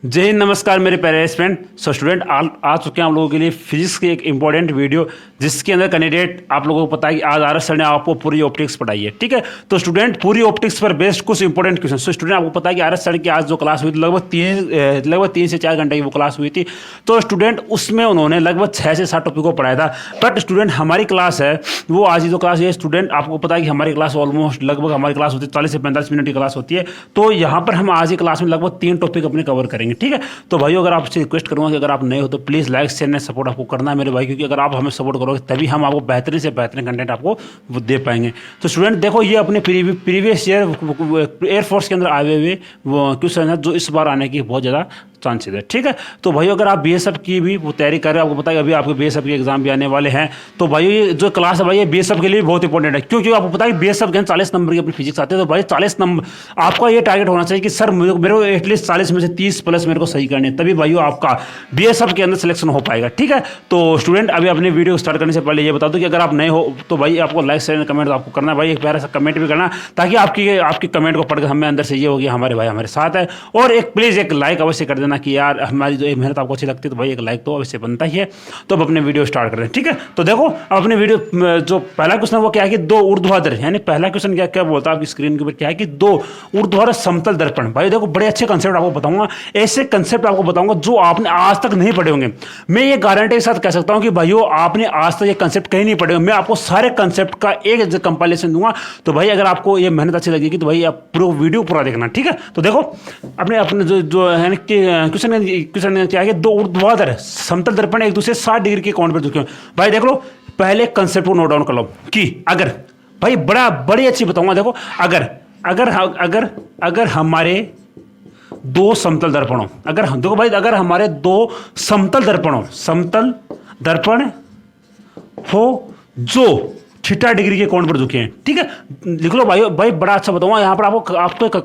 जय हिंद, नमस्कार मेरे प्यारे फ्रेंड। सो स्टूडेंट आ चुके हैं आप लोगों के लिए फिजिक्स की एक इंपॉर्टेंट वीडियो, जिसके अंदर कैंडिडेट आप लोगों को पता है कि आज आर एस सर ने आपको पूरी ऑप्टिक्स पढ़ाई है। ठीक है, तो स्टूडेंट पूरी ऑप्टिक्स पर बेस्ड कुछ इंपॉर्टेंट क्वेश्चन। सो स्टूडेंट आपको पता है कि आर एस सर की आज जो क्लास हुई थी लगभग तीन से चार घंटे की वो क्लास हुई थी। तो स्टूडेंट उसमें उन्होंने लगभग 6 से 7 टॉपिक को पढ़ाया था। बट स्टूडेंट हमारी क्लास है वो आज ही जो क्लास है, स्टूडेंट आपको पता है कि हमारी क्लास ऑलमोस्ट लगभग हमारी क्लास होती है 40 से 45 मिनट की क्लास होती है। तो यहाँ पर हम आज की क्लास में लगभग 3 टॉपिक अपने कवर करेंगे। ठीक है, तो भाई अगर आपसे रिक्वेस्ट करूंगा कि अगर आप नए हो तो please like share and support आपको करना है मेरे भाई, क्योंकि अगर आप हमें सपोर्ट करोगे तभी हम आपको बेहतरीन से बेहतरीन कंटेंट आपको वो दे पाएंगे। तो स्टूडेंट देखो, ये अपने प्रीवियस ईयर एयरफोर्स के अंदर आए हुए वो क्वेश्चन है जो इस बार आने की बहुत ज़्यादा चांसेस है। ठीक है, तो भाई अगर आप बीएसएफ की भी वो तैयारी कर रहे हो, आपको पता है अभी आपके बीएसएफ के एग्जाम भी आने वाले हैं। तो भाई ये जो क्लास है भाई ये बीएसएफ के लिए बहुत इंपॉर्टेंट है, क्योंकि आपको पता है बीएसएफ के 40 नंबर की अपनी फिजिक्स आती है। तो भाई 40 नंबर आपका ये टारगेट होना चाहिए कि सर मेरे को एटलीस्ट 40 में से 30 प्लस मेरे को सही करने हैं, तभी भाई आपका बीएसएफ के अंदर सिलेक्शन हो पाएगा। ठीक है, तो स्टूडेंट अभी अपने वीडियो स्टार्ट करने से पहले ये बता दो कि अगर आप नए हो तो भाई आपको लाइक शेयर कमेंट आपको करना है भाई, एक प्यारा सा कमेंट भी करना, ताकि आपकी कमेंट को पढ़कर हमें अंदर से ये हो गया हमारे भाई हमारे साथ है। और एक प्लीज़ एक लाइक अवश्य कर देना कि यार हमारी जो एक मेहनत आपको अच्छी लगती है, तो भाई एक लाइक तो अवश्य बनता ही है। तो अब अपने वीडियो स्टार्ट करते हैं। ठीक है, तो देखो अब अपने वीडियो जो पहला क्वेश्चन है वो क्या है कि 2 ऊर्ध्वाधर, यानी पहला क्वेश्चन क्या बोलता है आपकी स्क्रीन के ऊपर क्या है कि 2 ऊर्ध्वाधर समतल दर्पण। भाई देखो बड़े अच्छे कंसेप्ट आपको बताऊंगा, ऐसे कंसेप्ट आपको बताऊंगा जो आपने आज तक नहीं पढ़े होंगे। मैं ये गारंटी के साथ कह सकता हूं कि भाइयों आपने आज तक ये कंसेप्ट कहीं नहीं पढ़े होंगे। मैं आपको सारे कंसेप्ट का एक कंपाइलेशन दूंगा। तो भाई अगर आपको ये मेहनत अच्छी लगेगी तो भाई आप पूरा वीडियो पूरा देखना। ठीक है, तो देखो अपने जो है क्वेश्चन क्या है, 2 ऊर्ध्वाधर समतल दर्पण एक दूसरे 60 डिग्री के कोण पर झुके हुए। भाई देख लो, पहले कंसेप्ट को नोट डाउन कर लो कि अगर भाई बड़ी अच्छी बताऊंगा। देखो अगर हमारे 2 समतल दर्पणों, देखो भाई अगर हमारे 2 समतल दर्पण हो जो थीटा डिग्री के कोण पर झुके हैं। ठीक है, लिख लो भाई बड़ा अच्छा बताऊंगा। यहाँ पर आपको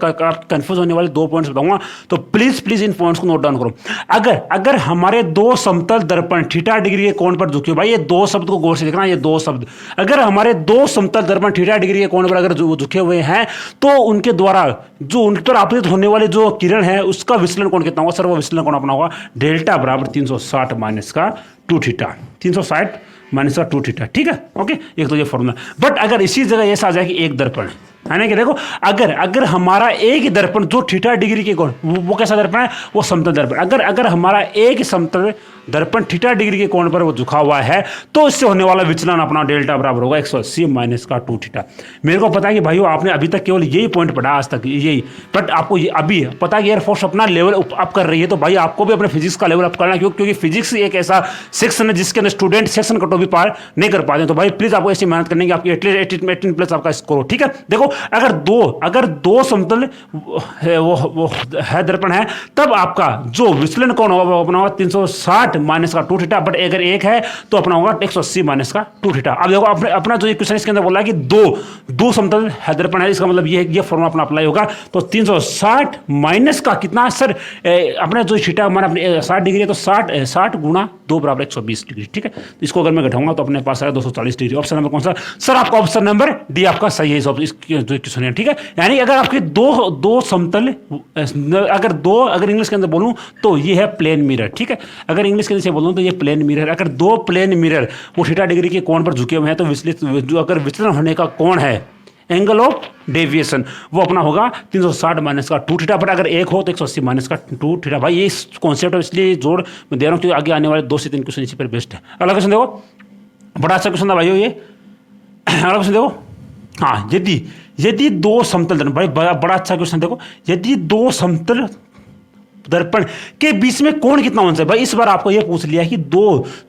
कंफ्यूज होने वाले 2 पॉइंट्स बताऊंगा, तो प्लीज इन पॉइंट्स को नोट डाउन करो। अगर हमारे 2 समतल दर्पण थीटा डिग्री के कोण पर झुके, भाई ये 2 शब्द को गौर से देखना, ये 2 शब्द, अगर हमारे 2 समतल दर्पण थीटा डिग्री के कोण पर अगर झुके हुए हैं तो उनके द्वारा जो उन पर आपतित होने वाली जो किरण है उसका विचलन कोण कितना होगा? सर वो विचलन कोण अपना होगा डेल्टा बराबर 360 माइनस का 2 थीटा, 360 माइनस का 2 थीटा। ठीक है, ओके, एक तो ये फॉर्मूला। बट अगर इसी जगह ऐसा आ जाए कि एक दर्पण है ना, कि देखो अगर हमारा एक ही दर्पण जो थीटा डिग्री के कोण, वो कैसा दर्पण है? वो समतल दर्पण। अगर हमारा एक ही समतल दर्पण थीटा डिग्री के कोण पर वो झुका हुआ है तो इससे होने वाला विचलन अपना डेल्टा बराबर होगा 180 माइनस का 2 थीटा। मेरे को पता है कि भाइयों आपने अभी तक केवल यही पॉइंट पढ़ा आज तक, यही, बट आपको अभी पता है कि एयरफोर्स अपना लेवल अप कर रही है। तो भाई आपको भी अपने फिजिक्स का लेवल अप करना है, क्योंकि फिजिक्स एक ऐसा सेक्शन है जिसके अंदर स्टूडेंट सेक्शन कट भी पार नहीं कर पाते। तो भाई प्लीज आपको ऐसी मेहनत करनी है कि आपकी एटलीस्ट 18 प्लस आपका स्कोर हो। ठीक है, देखो अगर दो समतल वो है दर्पण है, तब आपका जो विचलन कोण होगा वो अपना होगा 360 माइनस का 2 थीटा। बट अगर एक है तो अपना होगा 180 माइनस का 2 थीटा। अब देखो अपना जो क्वेश्चन इसके अंदर बोला है कि दो समतल है दर्पण है, इसका मतलब ये फॉर्मूला अपना अप्लाई होगा। तो 360 माइनस का कितना सर, अपना जो थीटा हमारा 60 डिग्री है, तो 60 गुणा 2 बराबर 120 डिग्री। ठीक है, तो इसको अगर मैं घटाऊंगा तो अपने पास आएगा 240 डिग्री। ऑप्शन नंबर कौन सा? सर आपका ऑप्शन नंबर डी आपका सही है जो क्वेश्चन है। ठीक है, यानी अगर आपके दो समतल, अगर इंग्लिश के अंदर बोलूं तो ये है प्लेन मिरर। ठीक है, अगर इंग्लिश के अंदर से बोलूं तो ये प्लेन मिरर। अगर 2 प्लेन मिरर वो थीटा डिग्री के कोण पर झुके हुए हैं तो अगर विचलन होने का कोण है, एंगल ऑफ डेविएशन, वो अपना होगा 360 माइनस का 2 थीटा। बट अगर एक हो तो 180 माइनस का 2 थीटा। भाई ये कॉन्सेप्ट इसलिए जोड़ मैं दे रहा हूँ क्योंकि आगे आने वाले 2 से 3 क्वेश्चन इसी पर बेस्ट है। अगला क्वेश्चन देखो, बड़ा अच्छा क्वेश्चन था भाई ये। अगला क्वेश्चन देखो, हाँ, यदि 2 समतल दर्पण, भाई बड़ा अच्छा क्वेश्चन देखो, यदि 2 समतल दर्पण के बीच में कोण कितना होना चाहिए? भाई इस बार आपको ये पूछ लिया कि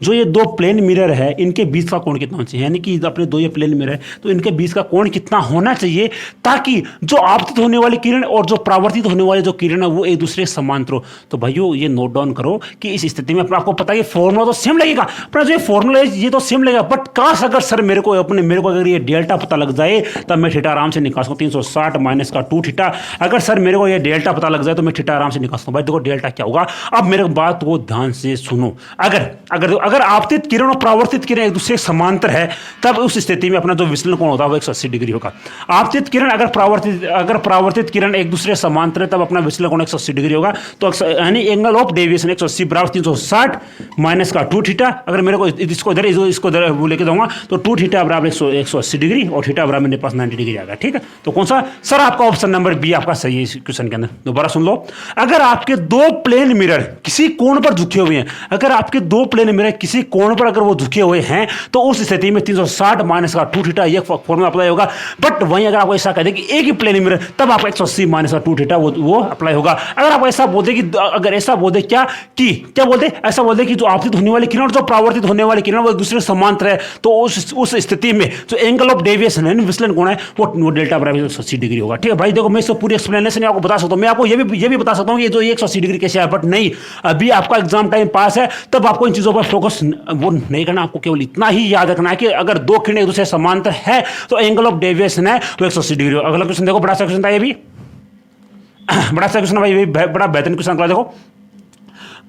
ये 2 प्लेन मिरर है, इनके बीच का कोण कितना होना चाहिए, यानी कि अपने 2 ये प्लेन मिरर है तो इनके बीच का कोण कितना होना चाहिए ताकि जो आपतित होने वाली किरण और जो परावर्तित होने वाली जो किरण है वो एक दूसरे के समांतर हो। तो भाइयों ये नोट डाउन करो कि इस स्थिति में आपको पता है फॉर्मूला तो सेम लगेगा, अपना जो फॉर्मूला है ये तो सेम लगेगा। बट काश अगर सर मेरे को अगर ये डेल्टा पता लग जाए तब मैं थीटा आराम से निकाल सकूँ 360 माइनस का 2 थीटा। अगर सर मेरे को ये डेल्टा पता लग जाए तो मैं थीटा आराम से निकाल सकूँ। भाई देखो डेल्टा क्या होगा। अब मेरे बात को ध्यान से सुनो, अगर अगर अगर आपतित किरण और परावर्तित किरण एक दूसरे के समांतर है तब उस स्थिति में अपना जो विचलन कोण होता है वो 180 डिग्री होगा। आपतित किरण अगर परावर्तित किरण एक दूसरे समांतर है तब अपना विचलन कोण 180 डिग्री होगा। तो यानी एंगल ऑफ डेविएशन 180 बराबर 360 माइनस का 2 थीटा। अगर मेरे को इसको इधर वो लेके जाऊंगा तो 2 थीटा बराबर 180 डिग्री और थीटा बराबर मेरे पास 90 डिग्री आएगा। ठीक है, तो कौन सा सर आपका ऑप्शन नंबर बी आपका सही है इस क्वेश्चन के अंदर। दोबारा सुन लो, अगर आपके दो प्लेन मिरर किसी कोण पर झुके हुए हैं, अगर आपके दो प्लेन मिरर किसी कोण पर अगर वो झुके हुए हैं तो उस स्थिति में 360 माइनस का 2 थीटा ये फॉर्मूला अप्लाई होगा। बट वहीं अगर आपको ऐसा कह दे कि एक ही प्लेन मिरर तब आपका 180 माइनस का 2 थीटा वो अप्लाई होगा। अगर आप ऐसा बोल दे कि अगर ऐसा बोल दे क्या बोलते ऐसा बोल दे कि जो आपतित होने वाली किरण और जो परावर्तित होने वाली किरण वो एक दूसरे समांतर है तो उस स्थिति में जो एंगल ऑफ डेविएशन है विचलन कोण है वो डेल्टा बराबर 180 डिग्री होगा। ठीक है भाई, देखो मैं इसको पूरी एक्सप्लेनेशन आपको बता सकता हूं, मैं आपको ये भी बता सकता हूं कि जो 180 डिग्री कैसे है, बट नहीं, अभी आपका एग्जाम टाइम पास है तब आपको इन चीजों पर फोकस वो नहीं करना। आपको केवल इतना ही याद रखना है कि अगर दो किरण एक दूसरे समांतर है तो एंगल ऑफ डेविएशन है वो 180 डिग्री होगा। अगला क्वेश्चन देखो, बड़ा सा क्वेश्चन था ये भी, बड़ा सा क्वेश्चन भाई, बड़ा बेहतरीन क्वेश्चन। देखो,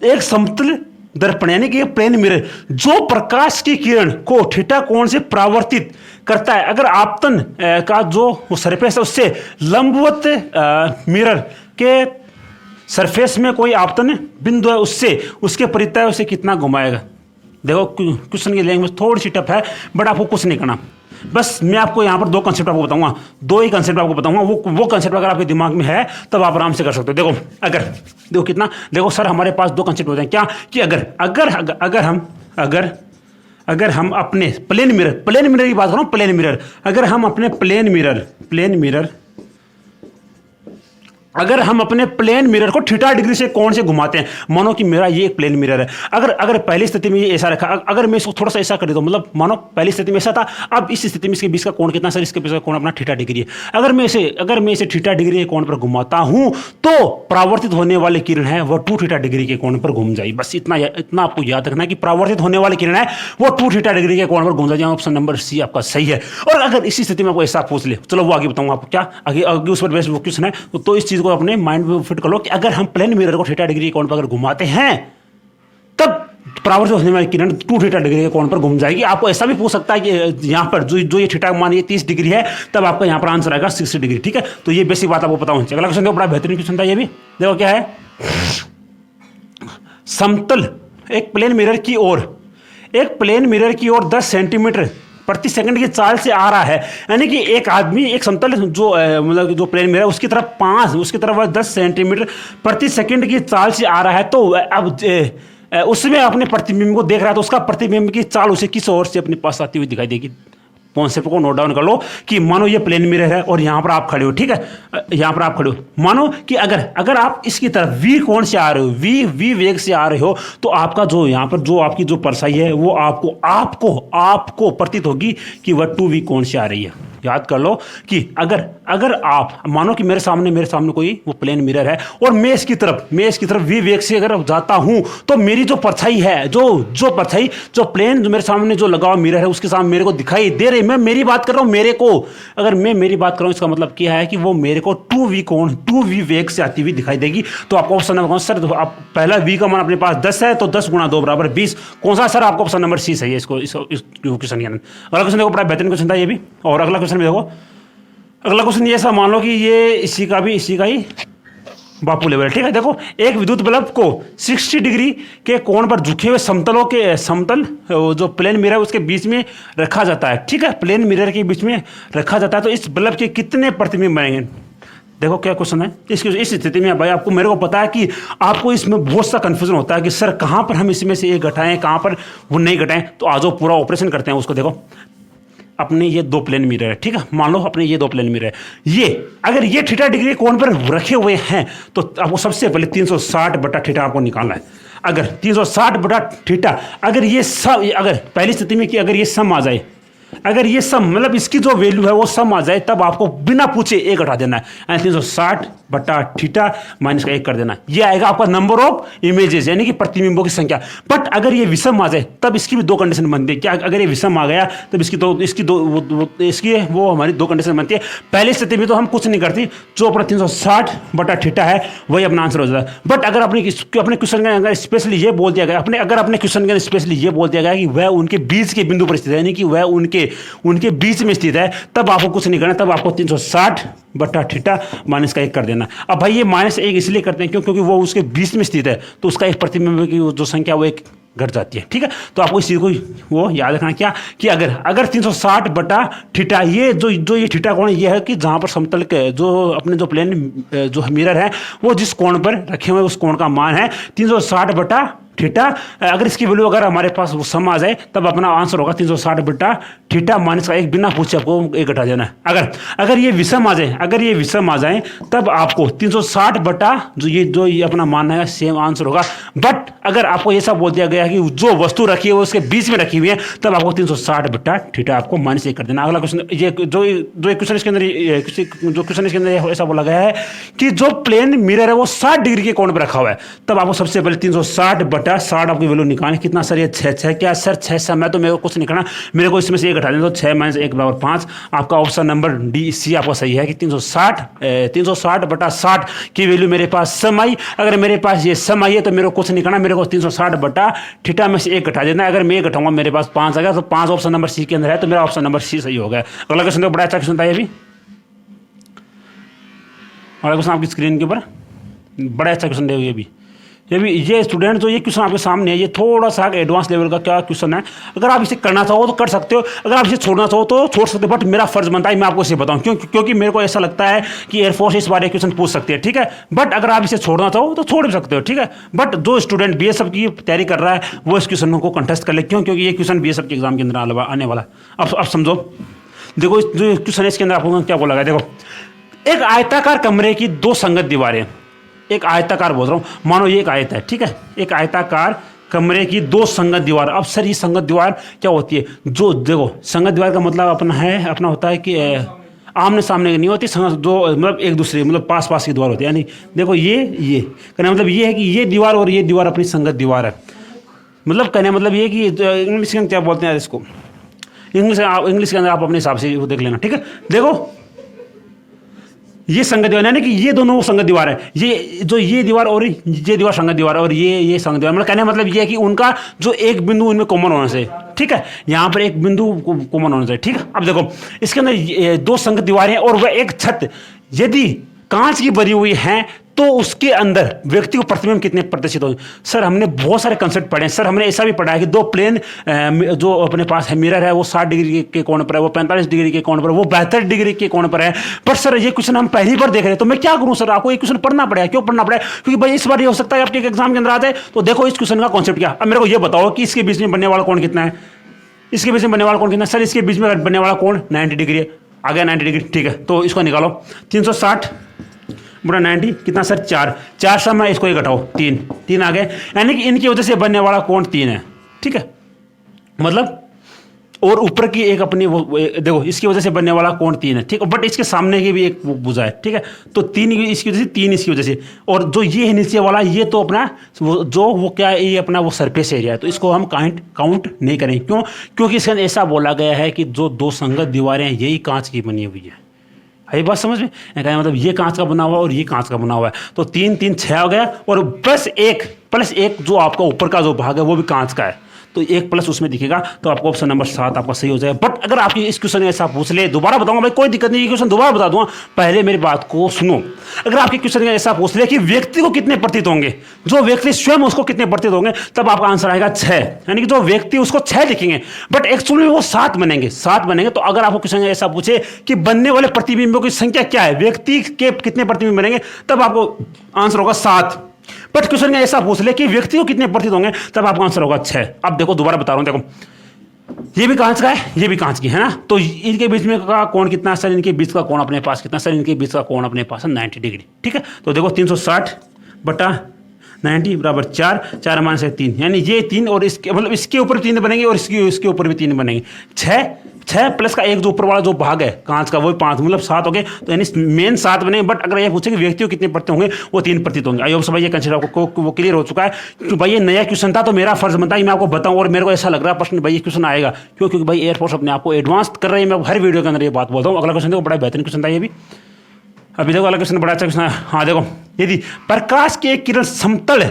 एक समतल दर्पण यानी कि प्लेन मिरर जो प्रकाश की किरण को थीटा कोण से परावर्तित करता है, अगर आपतन का जो सरफेस है उससे लंबवत मिरर के सरफेस में कोई आपतन बिंदु है उससे उसके परितः उसे कितना घुमाएगा। देखो क्वेश्चन की लैंग्वेज थोड़ी सी टफ है बट आपको कुछ नहीं करना, बस मैं आपको यहाँ पर दो कंसेप्ट आपको बताऊंगा, दो ही कंसेप्ट आपको बताऊंगा। वो कंसेप्ट अगर आपके दिमाग में है तब आप आराम से कर सकते हो। देखो कितना, देखो सर हमारे पास दो कंसेप्ट होते हैं क्या कि अगर हम अपने प्लेन मिरर की बात करो, प्लेन मिरर, अगर हम अपने अगर हम अपने प्लेन मिरर को थीटा डिग्री से कोण से घुमाते हैं, मानो कि मेरा ये एक प्लेन मिरर है, अगर पहली स्थिति में ये ऐसा रखा, अगर मैं इसको थोड़ा सा ऐसा कर देता हूं, मतलब मानो पहली स्थिति में ऐसा था, अब इस स्थिति में इसके बीच का कोण कितना सर, इसके बीच का कोण अपना थीटा डिग्री है। अगर मैं इसे थीटा डिग्री के कोण पर घुमाता हूं तो परावर्तित होने वाली किरण है वो 2 थीटा डिग्री के कोण पर घूम जाएगी। बस इतना आपको याद रखना है कि परावर्तित होने वाली किरण है वो 2 थीटा डिग्री के कोण पर घूम जाएगी। ऑप्शन नंबर सी आपका सही है। और अगर इसी स्थिति में आपको ऐसा पूछ ले, चलो वो आगे बताऊंगा आपको, क्या आगे उस पर बेस्ड वो क्वेश्चन है, तो इस चीज को अपने माइंड में फिट कर लो कि अगर हम प्लेन मिरर को थीटा डिग्री के कोण पर अगर घुमाते हैं तब परावर्तित होने वाली किरण 2 थीटा डिग्री के कोण पर घूम जाएगी। आपको ऐसा भी पूछ सकता है कि यहाँ पर जो ये थीटा मान ये 30 डिग्री है तब आपका यहाँ पर आंसर आएगा 60 डिग्री। ठीक है, तो ये बेसिक बात आपको पता होनी चाहिए। अगला क्वेश्चन देखो, बड़ा बेहतरीन क्वेश्चन था ये भी। देखो क्या है, समतल एक प्लेन मिरर की ओर 10 सेंटीमीटर प्रति सेकंड की चाल से आ रहा है, यानी कि एक आदमी एक समतल जो मतलब जो प्लेन मिरर है उसकी तरफ 10 सेंटीमीटर प्रति सेकंड की चाल से आ रहा है, तो अब उसमें अपने प्रतिबिंब को देख रहा है तो उसका प्रतिबिंब की चाल उसे किस ओर से अपने पास आती हुई दिखाई देगी। कॉन्सेप्ट को नोट डाउन कर लो कि मानो ये प्लेन मिरर है और यहां पर आप खड़े हो। ठीक है, यहां पर आप खड़े हो, मानो कि अगर आप इसकी तरफ v कोण से आ रहे हो, v वेग से आ रहे हो, तो आपका जो यहां पर जो आपकी जो परछाई है वो आपको प्रतीत होगी कि वह 2v कोण से आ रही है। याद कर लो कि अगर आप मानो कि मेरे सामने कोई वो प्लेन मिरर है और मैं इसकी तरफ v वेग से अगर जाता हूं तो मेरी जो परछाई है जो परछाई जो प्लेन जो मेरे सामने जो लगा हुआ मिरर है उसके सामने मेरे को दिखाई दे रही। मैं मेरी बात कर रहा हूं, अगर मैं मेरी बात कर रहा हूं इसका मतलब क्या है कि वो मेरे को 2v वेग से आती हुई दिखाई देगी। तो आपको ऑप्शन नंबर सर, तो आप पहला v का मान अपने पास 10 है तो 10 गुणा 2 बराबर 20। कौन सा सर? आपको ऑप्शन नंबर सी सही है इस क्वेश्चन के अंदर। अगला क्वेश्चन देखो, बड़ा बेहतरीन क्वेश्चन था ये भी। और अगला क्वेश्चन देखो, अगला क्वेश्चन ये सब मान लो कि ये इसी का ही बापू लेवल है। ठीक है, देखो एक विद्युत बल्ब को 60 डिग्री के कोण पर झुके हुए समतल जो प्लेन मिरर है उसके बीच में रखा जाता है। ठीक है, प्लेन मिरर के बीच में रखा जाता है तो इस बल्ब के कितने प्रतिबिंब बनेंगे। देखो क्या क्वेश्चन है। इस स्थिति में भाई मेरे को पता है कि आपको इसमें बहुत सा कंफ्यूजन होता है कि सर कहाँ पर हम इसमें से एक घटाएं, कहाँ पर वो नहीं घटाएं। तो आज वो पूरा ऑपरेशन करते हैं उसको। देखो अपने ये 2 प्लेन मिरर है, ठीक है, मान लो अपने ये 2 प्लेन मिरर है, ये अगर ये थीटा डिग्री कोण पर रखे हुए हैं तो आपको सबसे पहले 360 बटा थीटा आपको निकालना है। अगर 360 बटा थीटा अगर पहली स्थिति में कि अगर ये सम आ जाए, अगर ये सम मतलब इसकी जो वैल्यू है वो सम आ जाए तब आपको बिना पूछे एक हटा देना है, यानी 360 बटा थीटा माइनस का 1 कर देना, ये आएगा आपका नंबर ऑफ इमेजेस यानी कि प्रतिबिंबों की संख्या। बट अगर ये विषम आ जाए तब इसकी भी दो कंडीशन बनती है। क्या अगर ये विषम आ गया तब इसकी वो हमारी दो कंडीशन बनती है। पहली स्थिति में तो हम कुछ नहीं करती, जो अपना 360 बटा थीटा है वही अपना आंसर हो जाता है। बट अगर अपने क्वेश्चन के अंदर स्पेशली ये बोल दिया गया, अगर अपने क्वेश्चन के अंदर स्पेशली ये बोल दिया गया कि वह उनके बीच के बिंदु पर स्थित है, यानी कि वह उनके बीच में स्थित है, तब आपको कुछ नहीं करना, तब आपको 360 बटा थीटा माइनस का 1 कर देना। अब भाई ये माइनस 1 इसलिए करते हैं क्योंकि वो उसके बीच में स्थित है, तो उसका एक प्रतिबिंब की जो संख्या वो 1 घट जाती है। ठीक है, तो आपको इस चीज को वो याद रखना क्या कि अगर 360 बटा थीटा, ये ये थीटा कोण ये है कि जहां पर समतल के जो अपने जो प्लेन जो मिरर है वो जिस कोण पर रखे हुए उस कोण का मान है 360 बटा थीटा। अगर इसकी वैल्यू अगर हमारे पास वो सम आ जाए तब अपना आंसर होगा 360 बटा थीटा माइनस का 1, बिना पूछे आपको 1 घटा देना है। अगर ये विषम आ जाए तब आपको 360 बटा जो ये अपना मान है सेम आंसर होगा। बट अगर आपको ये सब बोल दिया गया है कि जो वस्तु रखी है वो उसके बीच में रखी हुई है, तब आपको 360 बटा थीटा आपको माइनस 1 कर देना। अगला क्वेश्चन, ये जो क्वेश्चन इसके अंदर ऐसा बोला गया है कि जो प्लेन मिरर है वो 60 डिग्री के कोण पर रखा हुआ है, तब आपको सबसे पहले 360 बटा 60 आपकी वैल्यू निकालनी। कितना सर ये 6 क्या सर 6 मैं तो मेरे को कुछ नहीं करना, मेरे को इसमें से 1 घटा देना, तो 6 माइनस 1 बराबर 5। आपका ऑप्शन नंबर डी सी आपका सही है कि 360 बटा 60 की वैल्यू मेरे पास सम आई। अगर मेरे पास ये सम आई है तो मेरे को कुछ नहीं करना, मेरे को 360 बटा थीटा में से 1 घटा देना। अगर मैं 1 घटाऊंगा मेरे पास 5 आ गया, तो 5 ऑप्शन नंबर सी के अंदर है, तो मेरा ऑप्शन नंबर सी सही हो गया। अगला क्वेश्चन तो बड़ा अच्छा क्वेश्चन था ये भी, अगला क्वेश्चन आपकी स्क्रीन के ऊपर बड़ा अच्छा क्वेश्चन है ये स्टूडेंट जो ये क्वेश्चन आपके सामने है, ये थोड़ा सा एडवांस लेवल का क्या क्वेश्चन है। अगर आप इसे करना चाहो तो कर सकते हो, अगर आप इसे छोड़ना चाहो तो छोड़ सकते हो, बट मेरा फर्ज बनता है मैं आपको इसे बताऊं क्योंकि मेरे को ऐसा लगता है कि एयरफोर्स इस बारे क्वेश्चन पूछ सकती है। ठीक है, बट अगर आप इसे छोड़ना चाहो तो छोड़ भी सकते हो। ठीक है, बट जो स्टूडेंट बीएसएफ की तैयारी कर रहा है वो इस क्वेश्चन को कंटेस्ट कर ले, क्योंकि ये क्वेश्चन बीएसएफ के एग्जाम के अंदर आने वाला। अब समझो, देखो जो क्वेश्चन है इसके अंदर आपको क्या बोला गया। देखो, एक आयताकार कमरे की 2 संगत दीवारें, एक आयताकार बोल रहा हूँ, मानो ये एक आयत है। ठीक है, एक आयताकार कमरे की 2 संगत दीवार। अब सर ये संगत दीवार क्या होती है? जो देखो, संगत दीवार का मतलब अपना होता है कि आमने सामने की नहीं होती, जो मतलब एक दूसरे मतलब पास की दीवार होती है। यानी देखो ये कहने मतलब ये है कि ये दीवार और ये दीवार अपनी संगत दीवार है। मतलब कहने मतलब ये कि इंग्लिश में क्या बोलते हैं इसको, इंग्लिश के अंदर आप अपने हिसाब से वो देख लेना। ठीक है, देखो ये संगत दीवार, यानी कि ये दोनों संगत दीवार है, ये दीवार और ये दीवार संगत दीवार है, और ये संगत दीवार। मतलब कहने मतलब ये है कि उनका जो एक बिंदु उनमें कॉमन होना चाहिए। ठीक है, यहाँ पर एक बिंदु कॉमन होना चाहिए। ठीक है, अब देखो इसके अंदर 2 संगत दीवारें और वह एक छत यदि कांच की बनी हुई है तो उसके अंदर व्यक्ति को प्रतिबिंब कितने प्रतिशत होंगे। सर हमने बहुत सारे कंसेप्ट पढ़े हैं, सर हमने ऐसा भी पढ़ा है कि 2 प्लेन जो अपने पास है मिरर है वो 60 डिग्री के कोण पर है, वो 45 डिग्री के कोण पर है, वो 72 डिग्री के कोण पर है। पर सर ये क्वेश्चन हम पहली बार देख रहे हैं, तो मैं क्या करूं सर? आपको ये क्वेश्चन पढ़ना पड़ेगा। क्यों पढ़ना पड़ेगा? क्योंकि भाई इस बार ये हो सकता है आपके एग्जाम के अंदर आ जाए। तो देखो इस क्वेश्चन का कॉन्सेप्ट क्या। अब मेरे को ये बताओ कि इसके बीच में बनने वाला कोण कितना है, इसके बीच में बनने वाला कोण कितना है? सर इसके बीच में बनने वाला कोण 90 डिग्री है, आ गया 90 डिग्री। ठीक है, तो इसको निकालो, 360 बटा 90 कितना सर? 4 सम है, इसको 1 घटाओ 3 आ गए, यानी कि इनकी वजह से बनने वाला कोण 3 है। ठीक है, मतलब और ऊपर की एक अपनी वो देखो इसकी वजह से बनने वाला कोण 3 है। ठीक है, बट इसके सामने की भी एक भुजा है। ठीक है, तो 3 इसकी वजह से, 3 इसकी वजह से, और जो ये है नीचे वाला ये तो अपना वो क्या है, ये अपना वो सरफेस एरिया है, तो इसको हम काउंट नहीं करेंगे। क्यों? क्योंकि इसके अंदर ऐसा बोला गया है कि जो 2 संगत दीवारें हैं यही कांच की बनी हुई है। ये बात समझ में? मतलब ये कांच का बना हुआ और ये कांच का बना हुआ है, तो 3 6 हो गया, और प्लस एक जो आपका ऊपर का जो भाग है वो भी कांच का है, तो 1 प्लस उसमें दिखेगा, तो आपको ऑप्शन नंबर 7 आपका सही हो जाएगा। बट अगर आपकी इस क्वेश्चन में ऐसा पूछ ले, दोबारा बताऊंगा भाई, कोई दिक्कत नहीं, ये क्वेश्चन दोबारा बता दूंगा, पहले मेरी बात को सुनो। अगर आपके क्वेश्चन में ऐसा पूछ ले कि व्यक्ति को कितने प्रतीत होंगे, जो व्यक्ति स्वयं उसको कितने प्रतीत होंगे, तब आपका आंसर आएगा 6, यानी कि जो व्यक्ति उसको 6 दिखेंगे, बट एक्चुअली में वो 7 बनेंगे। तो अगर आपको क्वेश्चन में ऐसा पूछे कि बनने वाले प्रतिबिंबों की संख्या क्या है, व्यक्ति के कितने प्रतिबिंब बनेंगे, तब आपको आंसर होगा 7। बट क्वेश्चन में ऐसा पूछ ले कि व्यक्ति को कितने प्रतीत होंगे, तब आपका आंसर होगा 6। अब देखो दोबारा बता रहा हूं, देखो ये भी कांच का है, ये भी कांच की है ना, तो इनके बीच में का कोण कितना सर? इनके बीच का कोण अपने पास कितना सर? इनके बीच का कोण अपने पास है 90 डिग्री। ठीक है, तो देखो 360 बटा 90 बराबर 4 माइनस 3, यानी ये 3 और इसके मतलब इसके ऊपर 3 बनेंगे और इसके ऊपर भी 3 बनेंगे, 6 6 प्लस का एक जो ऊपर वाला जो भाग है कांच का, वो 5 मतलब 7 हो गए, तो यानी मेन 7 बने। बट अगर ये पूछे कि व्यक्तियों कितने प्रतीत होंगे, वो 3 प्रतीत होंगे। आई होप भाई ये कंसिडर को वो क्लियर हो चुका है। क्योंकि भाई ये नया क्वेश्चन था, तो मेरा फर्ज बनता है मैं आपको बताऊं, और मेरे को ऐसा लग रहा है प्रश्न भाई ये क्वेश्चन आएगा। क्यों? क्योंकि भाई एयरफोर्स अपने आप को एडवांस कर रही है। मैं हर वीडियो के अंदर ये बात बोलता हूँ। अगला क्वेश्चन देखो, बड़ा बेहतरीन क्वेश्चन था ये भी। अभी देखो अगला क्वेश्चन बड़ा अच्छा क्वेश्चन है। हाँ देखो, यदि प्रकाश की एक किरण समतल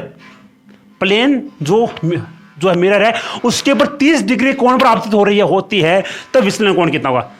प्लेन जो मिरर है उसके ऊपर 30 डिग्री कोण पर आपतित हो रही है होती है, तब विचलन कोण कितना होगा?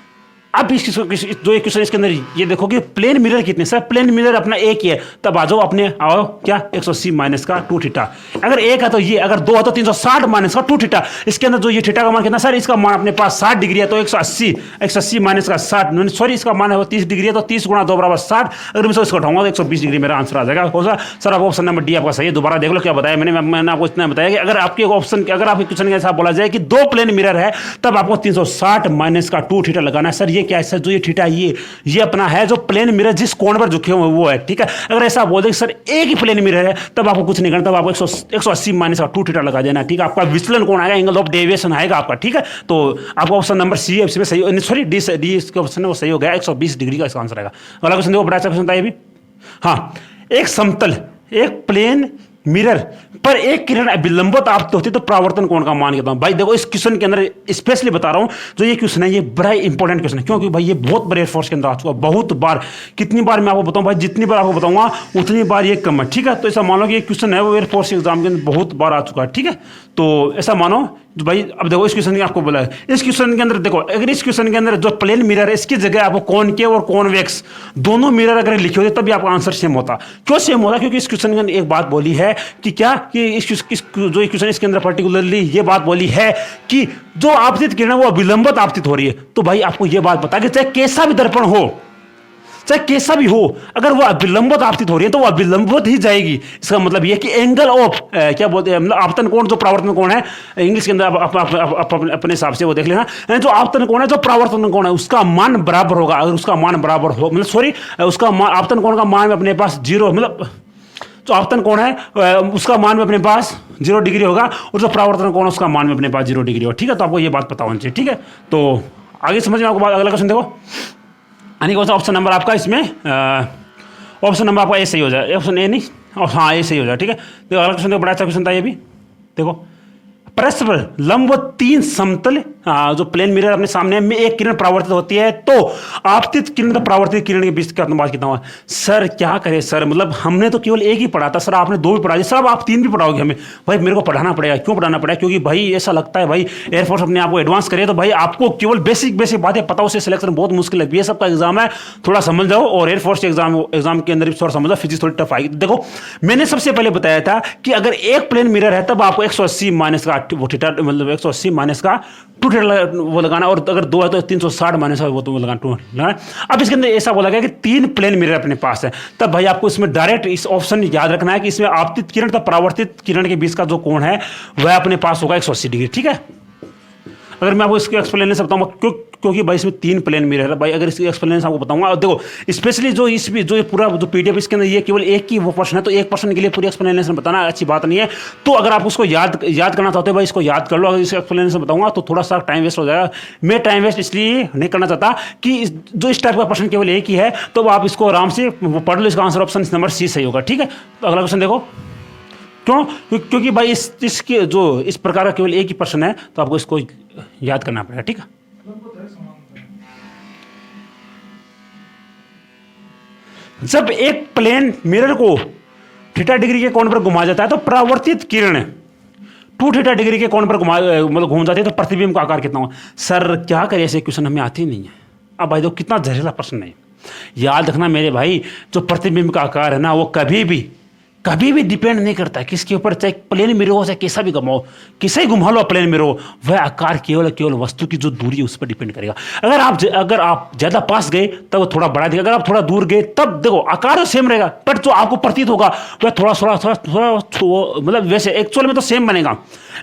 अब जो एक क्वेश्चन इसके अंदर ये देखो कि प्लेन मिरर कितने, सर प्लेन मिरर अपना एक ही है, तब आ जाओ अपने आओ क्या 180 माइनस का 2 थीटा। अगर एक है तो ये, अगर 2 है तो 360 माइनस का 2 थीटा। इसके अंदर जो ये थीटा का मान कितना, सर इसका मान अपने पास 60 डिग्री है, तो 180 माइनस का 60, सॉरी इसका मान है वो 30 डिग्री है, तो 30 गुणा 2 बराबर 60। अगर मैं इसको उठाऊंगा तो 120 डिग्री मेरा आंसर आ जाएगा। कौन सा? सर आप ऑप्शन नंबर डी आपका सही है। दोबारा देख लो क्या बताया मैंने आपको इतना बताया कि अगर आपके ऑप्शन, अगर आपके क्वेश्चन के ऐसा बोला जाए कि 2 प्लेन मिरर है, तब आपको 360 माइनस का 2 थीटा लगाना है। सर ये क्या है? सर जो ये थीटा ये अपना है जो प्लेन मिरर जिस कोण पर झुके हुए वो है, ठीक है। अगर ऐसा बोल दे सर एक ही प्लेन मिरर है, तब आपको कुछ नहीं करना, तब आपको 180 माइनस का 2 थीटा लगा देना, ठीक है। आपका विचलन कोण आएगा, एंगल ऑफ डेविएशन आएगा आपका, ठीक है। तो आपका ऑप्शन नंबर सी है सही, सॉरी डी इसका ऑप्शन है वो सही हो गया, 120 डिग्री का इसका आंसर आएगा। अगला क्वेश्चन देखो, बड़ा अच्छा क्वेश्चन था ये भी। हाँ, एक समतल एक प्लेन मिरर पर एक किरण अभिलंबित आपतित होती है, तो परावर्तन कोण का मान कितना? भाई देखो इस क्वेश्चन के अंदर स्पेशली बता रहा हूं, जो ये क्वेश्चन है ये बड़ा इंपॉर्टेंट क्वेश्चन है। क्योंकि भाई ये बहुत बड़े एयरफोर्स के अंदर आ चुका है, बहुत बार। कितनी बार मैं आपको बताऊं भाई, जितनी बार आपको बताऊंगा उतनी बार ये कम है, ठीक है। तो ऐसा मान लो कि ये क्वेश्चन है वो एयरफोर्स एग्जाम के अंदर बहुत बार आ चुका है, ठीक है। तो ऐसा मानो तो भाई अब देखो इस क्वेश्चन की आपको बोला है, इस क्वेश्चन के अंदर देखो, अगर इस क्वेश्चन के अंदर जो प्लेन मिरर है इसकी जगह आपको कॉनकेव और कॉन्वेक्स दोनों मिरर अगर लिखे होते तभी आपका आंसर सेम होता। क्यों सेम होता? क्योंकि इस क्वेश्चन के अंदर एक बात बोली है कि क्या कि जो क्वेश्चन इसके अंदर पर्टिकुलरली ये बात बोली है कि जो आपतित किरण है वो अविलंबित आपतित हो रही है। तो भाई आपको ये बात बता कि चाहे कैसा भी दर्पण हो, चाहे कैसा भी हो, अगर वो अविलंबित आपतित हो रही है तो वो अविलंबित ही जाएगी। इसका मतलब ये कि एंगल ऑफ क्या बोलते हैं, मतलब आपतन कोण, जो परावर्तन कोण है इंग्लिश के अंदर अपने हिसाब से वो देख लेना, जो आपतन कोण है जो परावर्तन कोण है उसका मान बराबर होगा। अगर उसका मान बराबर हो, मतलब सॉरी उसका आपतन कोण का मान में अपने पास 0, मतलब जो आपतन कोण है उसका मान में अपने पास 0 डिग्री होगा, और जो परावर्तन कोण उसका मान में अपने पास 0 डिग्री होगा, ठीक है। तो आपको ये बात पता होनी चाहिए, ठीक है। तो आगे समझ में आपको बात। अगला क्वेश्चन देखो, यानी कौन सा ऑप्शन नंबर आपका इसमें ऑप्शन नंबर आपका ए सही हो जाए, ऑप्शन ए नहीं, हाँ ए सही हो जाए, ठीक है। देखो अगला क्वेश्चन देखो, बड़ा अच्छा क्वेश्चन था ये भी। देखो परस्पर लंब 3 समतल जो प्लेन मिरर अपने सामने में एक किरण परावर्तित होती है, तो आपतित किरण तो परावर्तित किरण के बीच का अनुपात कितना हुआ? सर क्या करें सर, मतलब हमने तो केवल एक ही पढ़ा था, सर आपने 2 भी पढ़ा दिया, सर आप 3 भी पढ़ाओगे हमें? भाई मेरे को पढ़ाना पड़ेगा। क्यों पढ़ाना पड़ेगा? क्योंकि भाई ऐसा लगता है भाई एयरफोर्स अपने आप को एडवांस करे, तो भाई आपको केवल बेसिक बातें पता, उससे सिलेक्शन बहुत मुश्किल है। बीएसएफ का एग्जाम है, थोड़ा समझ जाओ, और एयरफोर्स के एग्जाम के अंदर भी थोड़ा समझ जाओ, फिजिक्स थोड़ी टफ आएगी। देखो मैंने सबसे पहले बताया था कि अगर एक प्लेन मिरर है तब आपको 180 माइनस का वो थीटा, मतलब 180 माइनस का 2 थीटा वो लगाना, और अगर 2 है तो 360 माइनस का वो तो लगाना 2 लगाना। अब इसके अंदर ऐसा बोला गया कि 3 प्लेन मिरर अपने पास है, तब भाई आपको इसमें डायरेक्ट इस ऑप्शन याद रखना है कि इसमें आपतित किरण तथा परावर्तित किरण के बीच का जो कोण है वह अपने पास होगा 180 डिग्री, ठीक है। अगर मैं आपको इसके एक्सप्लेनेशन बताऊंगा, क्योंकि भाई इसमें 3 प्लेन मिरर है भाई, अगर इसकी एक्सप्लेनेशन आपको बताऊंगा, और देखो स्पेशली जो पूरा जो पीडीएफ इसके अंदर ये केवल एक ही वो पर्सन है, तो एक पर्सन के लिए पूरी एक्सप्लेनेशन बताना अच्छी बात नहीं है। तो अगर आप उसको याद करना चाहते हो भाई इसको याद कर लो। अगर इसका एक्सप्लेनेशन बताऊंगा तो थोड़ा सा टाइम वेस्ट हो जाएगा। मैं टाइम वेस्ट इसलिए नहीं करना चाहता कि जो इस टाइप का पर्सन केवल एक ही है, तो आप इसको आराम से पढ़ लो। इसका आंसर ऑप्शन नंबर सी सही होगा, ठीक है। तो अगला क्वेश्चन देखो, क्यों? क्योंकि भाई इसके जो इस प्रकार का केवल एक ही पर्सन है, तो आपको इसको याद करना पड़ेगा, ठीक है। जब एक प्लेन मिरर को थीटा डिग्री के कोण पर घुमाया जाता है, तो परावर्तित किरण 2 थीटा डिग्री के कोण पर घूम जाती है, तो प्रतिबिंब का आकार कितना होगा? सर क्या करें, ऐसे क्वेश्चन हमें आते ही नहीं है। अब भाई देखो कितना जहरीला प्रश्न है, याद रखना मेरे भाई, जो प्रतिबिंब का आकार है ना वो कभी भी डिपेंड नहीं करता है किसके ऊपर, चाहे प्लेन मिरर हो चाहे कैसा भी घुमाओ, किसे घुमा लो प्लेन मिरर हो, वह आकार केवल वस्तु की जो दूरी है उस पर डिपेंड करेगा। अगर आप ज्यादा पास गए तब वो थोड़ा बड़ा दिखेगा, अगर आप थोड़ा दूर गए तब देखो आकार तो सेम रहेगा, बट जो आपको प्रतीत होगा वह थोड़ा मतलब वैसे एक्चुअल में तो सेम बनेगा,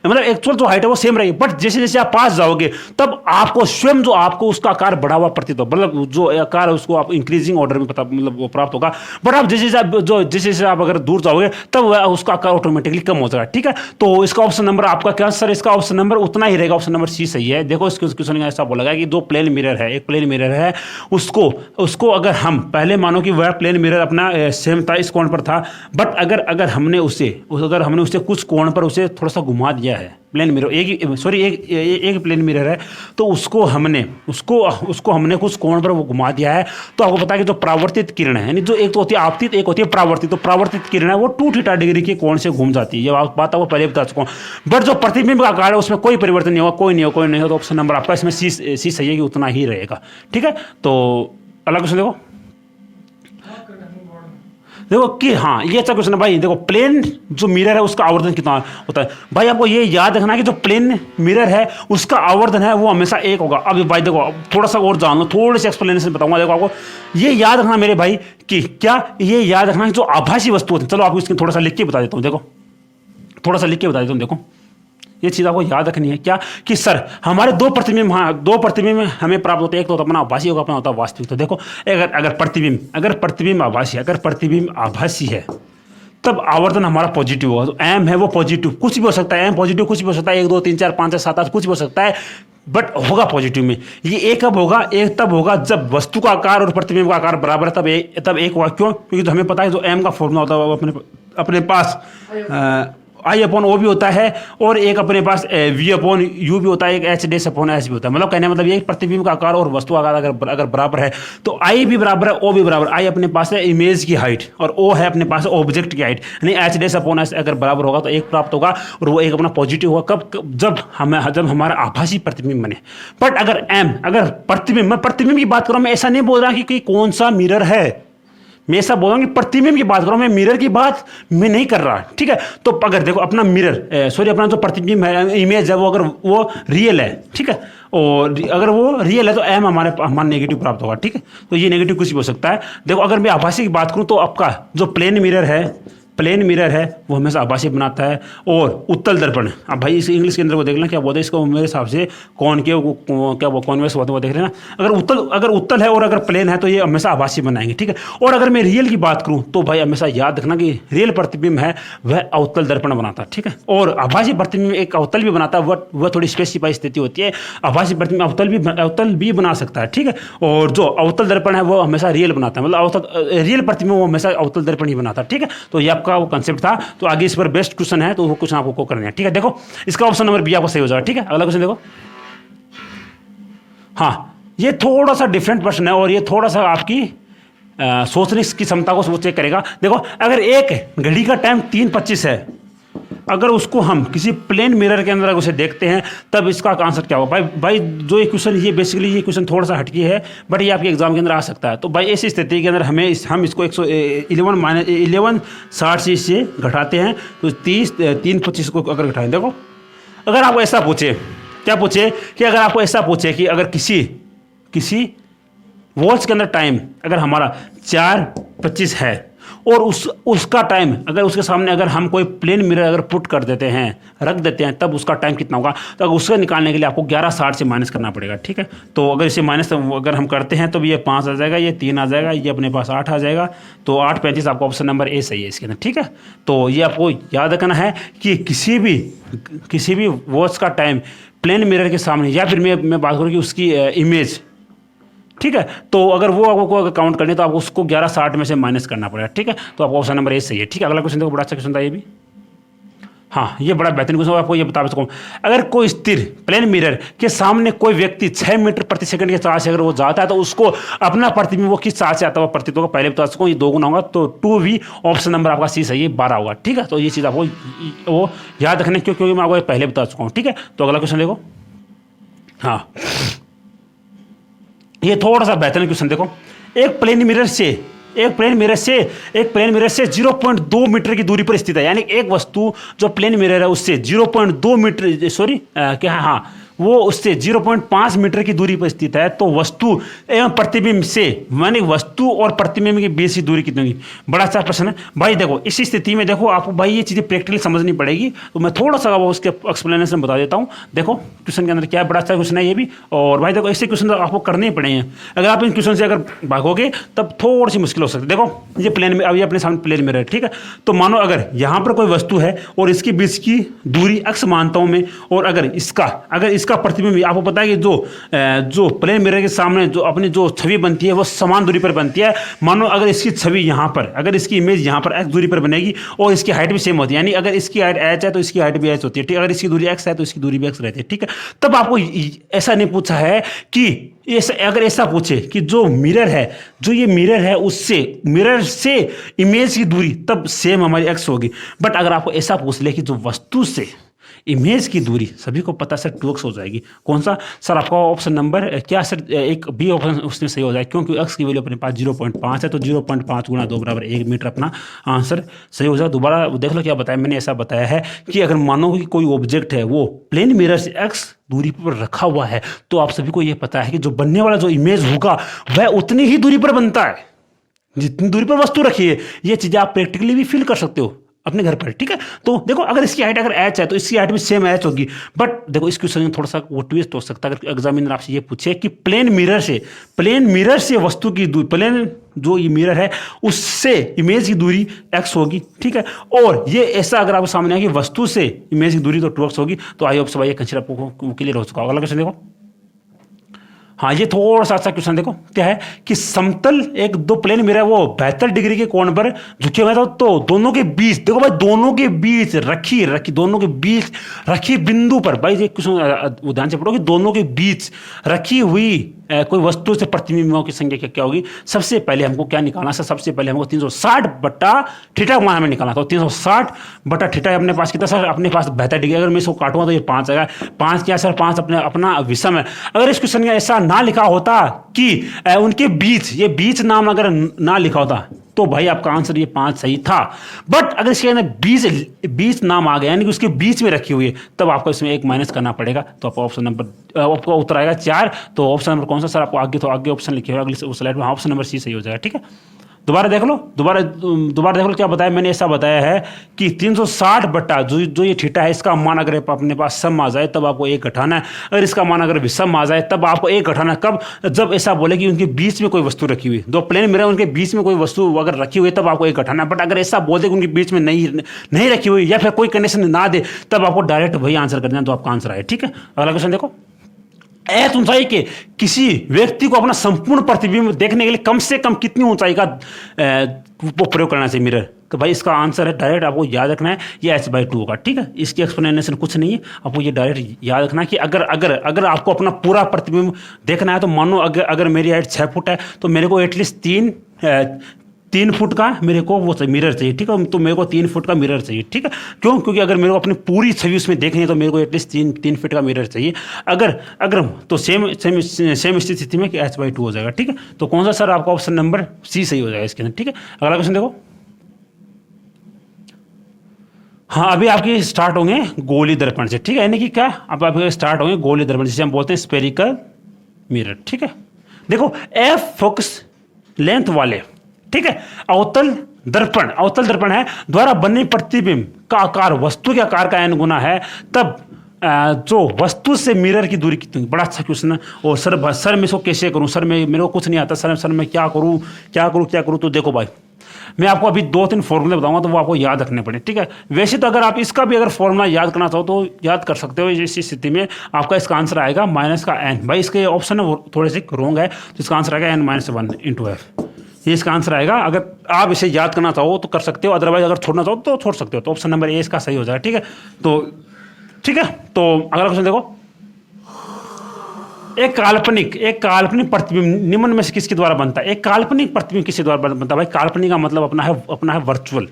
मतलब एक्चुअल जो हाइट है वो सेम रहेगी, बट जैसे जैसे आप पास जाओगे तब आपको स्वयं जो आपको उसका आकार बढ़ा हुआ प्रतीत हो, मतलब जो आकार है उसको आप इंक्रीजिंग ऑर्डर में पता मतलब वो प्राप्त होगा। बट आप जैसे आप अगर दूर लगाओगे तब उसका आकार ऑटोमेटिकली कम हो जाएगा, ठीक है। तो इसका ऑप्शन नंबर आपका क्या सर, इसका ऑप्शन नंबर उतना ही रहेगा, ऑप्शन नंबर सी सही है। देखो इस क्वेश्चन में ऐसा बोला गया कि दो प्लेन मिरर है, एक प्लेन मिरर है, उसको अगर हम पहले मानो कि वह प्लेन मिरर अपना सेम था, इस कोण पर था, बट अगर हमने उसे कुछ कोण पर उसे थोड़ा सा घुमा दिया है, प्लेन मिरर एक प्लेन मिरर है, तो उसको हमने कुछ कोण पर वो घुमा दिया है, तो आपको पता है कि जो परावर्तित किरण है, यानी जो एक तो होती है आपतित, एक होती है परावर्तित, तो परावर्तित किरण है वो 2θ डिग्री के कोण से घूम जाती है, ये बात आपको पहले बता चुका हूं। बट जो प्रतिबिंब का आकार है उसमें कोई परिवर्तन नहीं होगा, कोई नहीं हो, तो ऑप्शन नंबर आपका इसमें सी सही है कि उतना ही रहेगा, ठीक है। तो अगला क्वेश्चन देखो कि हाँ, ये अच्छा क्वेश्चन है भाई। देखो प्लेन जो मिरर है उसका आवर्धन कितना होता है भाई, आपको ये याद रखना कि जो प्लेन मिरर है उसका आवर्धन है वो हमेशा 1 होगा। अब भाई देखो थोड़ा सा और जान लो, थोड़ी सी एक्सप्लेनेशन बताऊंगा। देखो आपको ये याद रखना मेरे भाई कि क्या, ये याद रखना कि जो आभासी वस्तु होती है, चलो आपको इसकी थोड़ा सा लिख के बता देता हूँ। देखो थोड़ा सा लिख के बता देता हूँ, देखो ये चीज़ आपको याद रखनी है क्या कि सर हमारे दो प्रतिबिंब हमें प्राप्त होते हैं, एक तो अपना आभासी होगा, अपना होता है वास्तविक। तो देखो अगर प्रतिबिंब आभासी है तब आवर्तन हमारा पॉजिटिव होगा, तो एम है वो पॉजिटिव, कुछ भी हो सकता है, एम पॉजिटिव कुछ भी हो सकता है, 1 2 3 4 5 6 7 8 कुछ भी हो सकता है, बट होगा पॉजिटिव में। ये एक कब होगा, एक तब होगा जब वस्तु का आकार और प्रतिबिंब का आकार बराबर है, तब एक होगा। क्यों? क्योंकि तो हमें पता है जो एम का फॉर्मूला होता है वो अपने पास I/O भी होता है, और एक अपने पास V/U भी होता है, एक H'/S भी होता है। मतलब कहने मतलब ये प्रतिबिंब का आकार और वस्तु आकार अगर बराबर है तो I भी बराबर है, O भी बराबर। I अपने पास है इमेज की हाइट और O है अपने पास ऑब्जेक्ट की हाइट, यानी H'/S अगर बराबर होगा तो एक प्राप्त होगा और वो एक अपना पॉजिटिव होगा। कब? जब हमारा आभासी प्रतिबिंब बने। बट अगर प्रतिबिंब की बात करूँ, मैं ऐसा नहीं बोल रहा कि कौन सा मिरर है, मैं ऐसा बोल रहा हूँ कि प्रतिबिंब की बात कर रहा हूँ, मैं मिरर की बात मैं नहीं कर रहा, ठीक है। तो अगर देखो अपना अपना जो प्रतिबिंब है, इमेज है, वो अगर वो रियल है, ठीक है, और अगर वो रियल है तो एम हमारा नेगेटिव प्राप्त होगा, ठीक है। तो ये नेगेटिव कुछ भी हो सकता है। देखो अगर मैं आभासी की बात करूँ तो आपका जो प्लेन मिरर है वो हमेशा आभासी बनाता है। और उत्तल दर्पण, अब भाई इस इंग्लिश के अंदर वो देख लेना क्या बोलते हैं इसको, मेरे हिसाब से कॉन्वेक्स होते हैं वो देख लेना। अगर उत्तल है और अगर प्लेन है तो ये हमेशा आभासी बनाएंगे, ठीक है। और अगर मैं रियल की बात करूँ तो भाई हमेशा याद रखना कि रियल प्रतिबिंब है वह अवतल दर्पण बनाता है, ठीक है। और आभासी प्रतिबिंब एक अवतल भी बनाता है, वह थोड़ी स्पेसिफाई स्थिति होती है। आभासी प्रतिबिंब अवतल भी बना सकता है, ठीक है। और जो अवतल दर्पण है वो हमेशा रियल बनाता है, मतलब रियल प्रतिबिंब वो हमेशा अवतल दर्पण ही बनाता है, ठीक है। तो ये का वो कंसेप्ट था। तो आगे इस पर बेस्ट क्वेश्चन है तो वो क्वेश्चन आपको करना है, ठीक है। देखो इसका ऑप्शन नंबर बी आपको सही हो जाएगा, ठीक है। अगला क्वेश्चन देखो, हाँ ये थोड़ा सा डिफरेंट प्रश्न है और ये थोड़ा सा आपकी सोचने की क्षमता को चेक करेगा। देखो अगर एक घड़ी का टाइम 3:25 है, अगर उसको हम किसी प्लेन मिरर के अंदर उसे देखते हैं तब इसका आंसर क्या होगा। भाई जो ये क्वेश्चन थोड़ा सा हटकी है, बट ये आपके एग्जाम के अंदर आ सकता है। तो भाई ऐसी स्थिति के अंदर हम इसको 111/60 से घटाते हैं तो 3:25 को अगर घटाएं। देखो अगर आपको ऐसा पूछे, क्या पूछे कि अगर आपको ऐसा पूछे कि अगर किसी वॉच के अंदर टाइम अगर हमारा 4:25 है और उसका टाइम अगर उसके सामने अगर हम कोई प्लेन मिरर अगर पुट कर देते हैं, रख देते हैं, तब उसका टाइम कितना होगा। तो अगर उससे निकालने के लिए आपको 11:60 से माइनस करना पड़ेगा, ठीक है। तो अगर इसे माइनस अगर हम करते हैं तो ये 5 आ जाएगा, ये 3 आ जाएगा, ये अपने पास 8 आ जाएगा। तो 8:35 आपका ऑप्शन नंबर ए सही है इसके अंदर, ठीक है। तो ये आपको याद रखना है कि किसी भी वॉच का टाइम प्लेन मिरर के सामने, या फिर मैं बात करूँ कि उसकी इमेज, ठीक है। तो अगर वो आपको काउंट करनी तो आपको उसको 11:60 में से माइनस करना पड़ेगा, ठीक है। तो आपको ऑप्शन नंबर ए सही है, ठीक है। अगला क्वेश्चन देखो, बड़ा अच्छा क्वेश्चन था ये भी, हाँ ये बड़ा बेहतरीन क्वेश्चन। आपको ये बता सकूँ, अगर कोई स्थिर प्लेन मिरर के सामने कोई व्यक्ति 6 मीटर प्रति सेकंड के चाल से अगर वो जाता है तो उसको अपना प्रतिबिंब वो किस चाल से आता है प्रतीत होगा। पहले बता सकूँ ये 2 गुना होगा, तो 2v ऑप्शन नंबर आपका सी सही है, 12 होगा, ठीक है। तो ये चीज़ आपको वो याद रखने क्योंकि मैं आपको पहले बता चुका हूँ, ठीक है। तो अगला क्वेश्चन देखो, हाँ ये थोड़ा सा बेहतरीन क्वेश्चन देखो, एक प्लेन मिरर से 0.2 मीटर की दूरी पर स्थित है, यानी एक वस्तु जो प्लेन मिरर है उससे 0.2 मीटर वो उससे 0.5 मीटर की दूरी पर स्थित है, तो वस्तु एवं प्रतिबिंब से माने वस्तु और प्रतिबिंब के बीच की दूरी कितनी होगी। बड़ा अच्छा प्रश्न है भाई। देखो इस स्थिति में देखो आपको भाई ये चीजें प्रैक्टिकली समझनी पड़ेगी, तो मैं थोड़ा सा वो उसके एक्सप्लेनेशन बता देता हूँ। देखो क्वेश्चन के अंदर क्या है, बड़ा अच्छा क्वेश्चन है ये भी। और भाई देखो ऐसे क्वेश्चन आपको करने ही पड़ेंगे, अगर आप इन क्वेश्चन से अगर भागोगे तब थोड़ी सी मुश्किल हो सकती है। देखो ये प्लेन में, अभी अपने सामने प्लेन में है, ठीक है। तो मानो अगर यहाँ पर कोई वस्तु है और इसके बीच की दूरी x मानता हूं मैं, और अगर इसका प्रतिबिंब, आपको पता है कि जो प्लेन मिरर के सामने जो अपनी जो छवि बनती है वो समान दूरी पर बनती है। मानो अगर इसकी छवि यहाँ पर, अगर इसकी इमेज यहाँ पर x दूरी पर बनेगी और इसकी हाइट भी सेम होती है, यानी अगर इसकी हाइट h है तो इसकी हाइट भी h होती है, ठीक है। अगर इसकी दूरी x है तो इसकी दूरी भी x रहती है, ठीक है। तब आपको ऐसा नहीं पूछा है कि अगर ऐसा पूछे कि जो मिरर है, जो ये मिरर है, उससे मिरर से इमेज की दूरी तब सेम हमारी x होगी। बट अगर आपको ऐसा पूछ ले कि जो वस्तु से इमेज की दूरी, सभी को पता सर 2x हो जाएगी। कौन सा सर? आपका ऑप्शन नंबर क्या सर? एक बी ऑप्शन उसमें सही हो जाए, क्योंकि x की वैल्यू अपने पास 0.5 है, तो 0.5 गुणा 2 बराबर 1 मीटर अपना आंसर सही हो जाए। दोबारा देख लो क्या बताया मैंने। ऐसा बताया है कि अगर मानो कि कोई ऑब्जेक्ट है वो प्लेन मिरर से x दूरी पर रखा हुआ है, तो आप सभी को यह पता है कि जो बनने वाला जो इमेज होगा वह उतनी ही दूरी पर बनता है जितनी दूरी पर वस्तु रखी है। ये चीजें आप प्रैक्टिकली भी फील कर सकते हो अपने घर पर, ठीक है। तो देखो अगर इसकी हाइट अगर h है तो इसकी हाइट भी सेम h होगी। बट देखो इस क्वेश्चन में थोड़ा सा वो ट्विस्ट हो सकता है। अगर एग्जामिनर आपसे ये पूछे कि प्लेन मिरर से वस्तु की दूरी, प्लेन जो ये मिरर है उससे इमेज की दूरी x होगी, ठीक है। और ये ऐसा अगर आपको सामने आए कि वस्तु से इमेज की दूरी तो 2x होगी, तो आई होप सो भाई ये कंसीडर आपको क्लियर हो चुका होगा। अगला क्वेश्चन देखो। हाँ, ये थोड़ा सा अच्छा क्वेश्चन देखो क्या है कि समतल एक दो प्लेन मिरर वो 72 डिग्री के कोण पर झुके हुए थे, तो दोनों के बीच, देखो भाई दोनों के बीच दोनों के बीच रखी बिंदु पर, भाई ये क्वेश्चन ध्यान से पढ़ो कि दोनों के बीच रखी हुई कोई वस्तु से प्रतिबिंबों की संख्या क्या होगी। सबसे पहले हमको क्या निकालना है? सबसे पहले हमको 360 बटा थीटा मान हमें निकालना। तो 360 बटा थीटा अपने पास कितना सर? अपने पास 72 डिग्री। अगर मैं इसको काटूंगा तो ये 5 आएगा। 5 क्या सर? 5 अपना विषम है। अगर इस क्वेश्चन में ऐसा ना लिखा होता कि उनके बीच, ये बीच नाम अगर ना लिखा होता तो भाई आपका आंसर ये 5 सही था। बट अगर इसके अंदर बीच नाम आ गया, यानी कि उसके बीच में रखी हुई है, तब आपको इसमें एक माइनस करना पड़ेगा। तो आपका ऑप्शन नंबर, आपका उत्तर आएगा 4। तो ऑप्शन नंबर कौन सा सर? आपको आगे ऑप्शन लिखे हुए अगले स्लाइड में, ऑप्शन नंबर सी सही हो जाएगा, ठीक है। दोबारा देख लो क्या बताया मैंने। ऐसा बताया है कि 360 बटा जो ये थीटा है, इसका मान अगर अपने पास सम आ जाए तब आपको 1 घटाना है। अगर इसका मान अगर विषम आ जाए तब आपको 1 घटाना है। कब? जब ऐसा बोले कि उनके बीच में कोई वस्तु रखी हुई, दो प्लेन मिरर उनके बीच में कोई वस्तु अगर रखी हुई तब आपको 1 घटाना है। बट अगर ऐसा बोल दे कि उनके बीच में नहीं रखी हुई या फिर कोई कंडीशन ना दे, तब आपको डायरेक्ट वही आंसर कर देना, तो आपका आंसर आए, ठीक है। अगला क्वेश्चन देखो। एस ऊंचाई के किसी व्यक्ति को अपना संपूर्ण प्रतिबिंब देखने के लिए कम से कम कितनी ऊंचाई का वो प्रयोग करना चाहिए मिरर? तो भाई इसका आंसर है, डायरेक्ट आपको याद रखना है, ये h/2 होगा, ठीक है। इसकी एक्सप्लेनेशन कुछ नहीं है, आपको ये डायरेक्ट याद रखना है कि अगर आपको अपना पूरा प्रतिबिंब देखना है, तो मानो अगर मेरी हाइट 6 फुट है तो मेरे को एटलीस्ट 3 फुट का मेरे को वो मिरर चाहिए, ठीक है। तो मेरे को 3 फुट का मिरर चाहिए, ठीक है। क्यों? क्योंकि अगर मेरे को अपनी पूरी छवि उसमें देखनी है तो मेरे को एटलीस्ट 3 फीट का मिरर चाहिए। अगर तो सेम स्थिति में कि h/2 हो जाएगा, ठीक है। तो कौन सा सर? आपका ऑप्शन नंबर सी सही हो जाएगा इसके अंदर, ठीक है। अगला क्वेश्चन देखो। हाँ, अभी आपकी स्टार्ट होंगे गोली दर्पण से, ठीक है। यानी कि क्या? अब आपके स्टार्ट होंगे गोली दर्पण, जिसे हम बोलते हैं स्फेरिकल मिरर, ठीक है। देखो एफ फोकस लेंथ वाले, ठीक है, अवतल दर्पण है द्वारा बने प्रतिबिंब का आकार वस्तु के आकार का n गुना है, तब जो वस्तु से मिरर की दूरी कितनी? बड़ा अच्छा क्वेश्चन है। और सर मैं इसको कैसे करूं? सर मेरे को कुछ नहीं आता सर मैं क्या करूं? तो देखो भाई, मैं आपको अभी 2-3 फॉर्मूले बताऊंगा, तो वो आपको याद रखने पड़े, ठीक है। वैसे तो अगर आप इसका भी अगर फॉर्मूला याद करना चाहो तो याद कर सकते हो। इस स्थिति में आपका इसका आंसर आएगा माइनस का n। भाई इसके ऑप्शन है वो थोड़े से रॉन्ग है, तो इसका आंसर आएगा n-1 इंटू f। ये इसका आंसर आएगा। अगर आप इसे याद करना चाहो तो कर सकते हो, अदरवाइज अगर छोड़ना चाहो तो छोड़ सकते हो। तो ऑप्शन नंबर ए इसका सही हो जाएगा, ठीक है। तो ठीक है, तो अगला क्वेश्चन देखो। एक काल्पनिक प्रतिबिंब निम्न में से किसके द्वारा बनता है? एक काल्पनिक प्रतिबिंब किसके द्वारा बनता है? भाई काल्पनिक का मतलब अपना है वर्चुअल,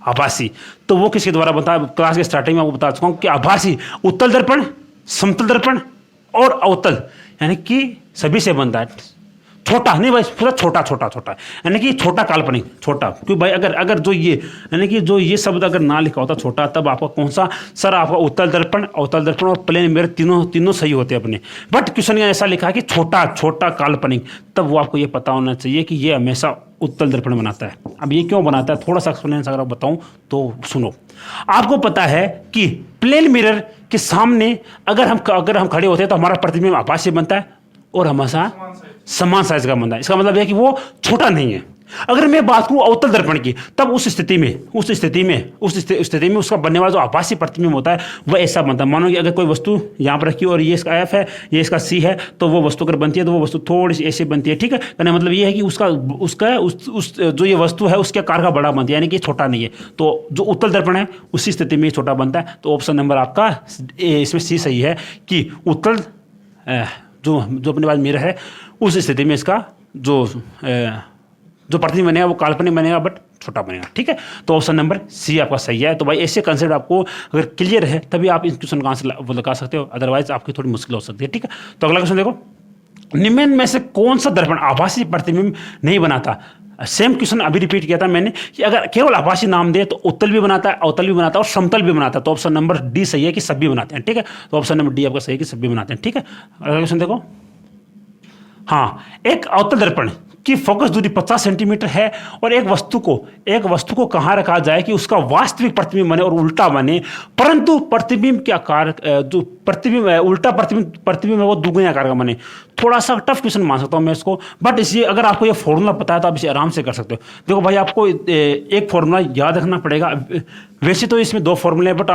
आभासी। तो वो किसके द्वारा बनता है? क्लास के स्टार्टिंग में आपको बता चुका हूं कि आभासी उत्तल दर्पण, समतल दर्पण और अवतल, यानी कि सभी से बनता है। छोटा नहीं भाई, पूरा छोटा छोटा छोटा, यानी कि छोटा काल्पनिक छोटा। क्योंकि भाई अगर अगर जो ये यानी कि जो ये शब्द अगर ना लिखा होता छोटा, तब आपका कौन सा सर, आपका उत्तल दर्पण और प्लेन मिरर तीनों तीनों सही होते अपने। बट क्वेश्चन में ऐसा लिखा है कि छोटा छोटा काल्पनिक, तब वो आपको ये पता होना चाहिए कि ये हमेशा उत्तल दर्पण बनाता है। अब ये क्यों बनाता है, थोड़ा सा एक्सप्लेनेशन अगर बताऊं तो सुनो। आपको पता है कि प्लेन मिरर के सामने अगर हम खड़े होते हैं तो हमारा प्रतिबिंब आभासी बनता है और हमेशा समान साइज का बनता है। इसका मतलब है कि वो छोटा नहीं है। अगर मैं बात करूं अवतल दर्पण की, तब उस स्थिति में उसका बनने वाला जो आभासी प्रतिबिंब होता है वह ऐसा बनता है। मानो कि अगर कोई वस्तु यहाँ पर रखी और ये इसका एफ है, ये इसका सी है, तो वो वस्तु अगर बनती है तो वो वस्तु थोड़ी सी ऐसे बनती है, ठीक है। कहने मतलब ये है कि जो ये वस्तु है उसके आकार का बड़ा बनती है, यानी कि छोटा नहीं है। तो जो उत्तल दर्पण है उसी स्थिति में छोटा बनता है। तो ऑप्शन नंबर आपका इसमें सी सही है कि उत्तल जो अपने पास मिरर है उस स्थिति में इसका जो प्रतिबिंब बनेगा वो काल्पनिक बनेगा बट छोटा बनेगा, ठीक है। तो ऑप्शन नंबर सी आपका सही है। तो भाई ऐसे कंसेप्ट आपको अगर क्लियर है तभी आप इस क्वेश्चन का आंसर लगा सकते हो, अदरवाइज आपकी थोड़ी मुश्किल हो सकती है, ठीक है। तो अगला क्वेश्चन देखो, निम्न में से कौन सा दर्पण आभासी प्रतिबिंब नहीं बनाता। सेम क्वेश्चन अभी रिपीट किया था मैंने कि अगर केवल आभासी नाम दे तो उत्तल भी बनाता है, अवतल भी बनाता है और समतल भी बनाता है। तो ऑप्शन नंबर डी सही है कि सभी बनाते हैं, ठीक है। तो ऑप्शन नंबर डी आपका सही है कि सभी बनाते हैं, ठीक है। अगला क्वेश्चन देखो, हाँ, एक अवतल दर्पण की फोकस दूरी 50 सेंटीमीटर है और एक वस्तु को कहाँ रखा जाए कि उसका वास्तविक प्रतिबिंब बने और उल्टा बने, परंतु प्रतिबिंब के आकार जो प्रतिबिंब है उल्टा प्रतिबिंब है वो दुगने आकार का बने। थोड़ा सा टफ क्वेश्चन मान सकता हूँ मैं इसको, बट इसे अगर आपको ये फॉर्मूला पता है तो आप इसे आराम से कर सकते हो। देखो भाई आपको एक फॉर्मूला याद रखना पड़ेगा। वैसे तो इसमें दो फॉर्मूले हैं, बट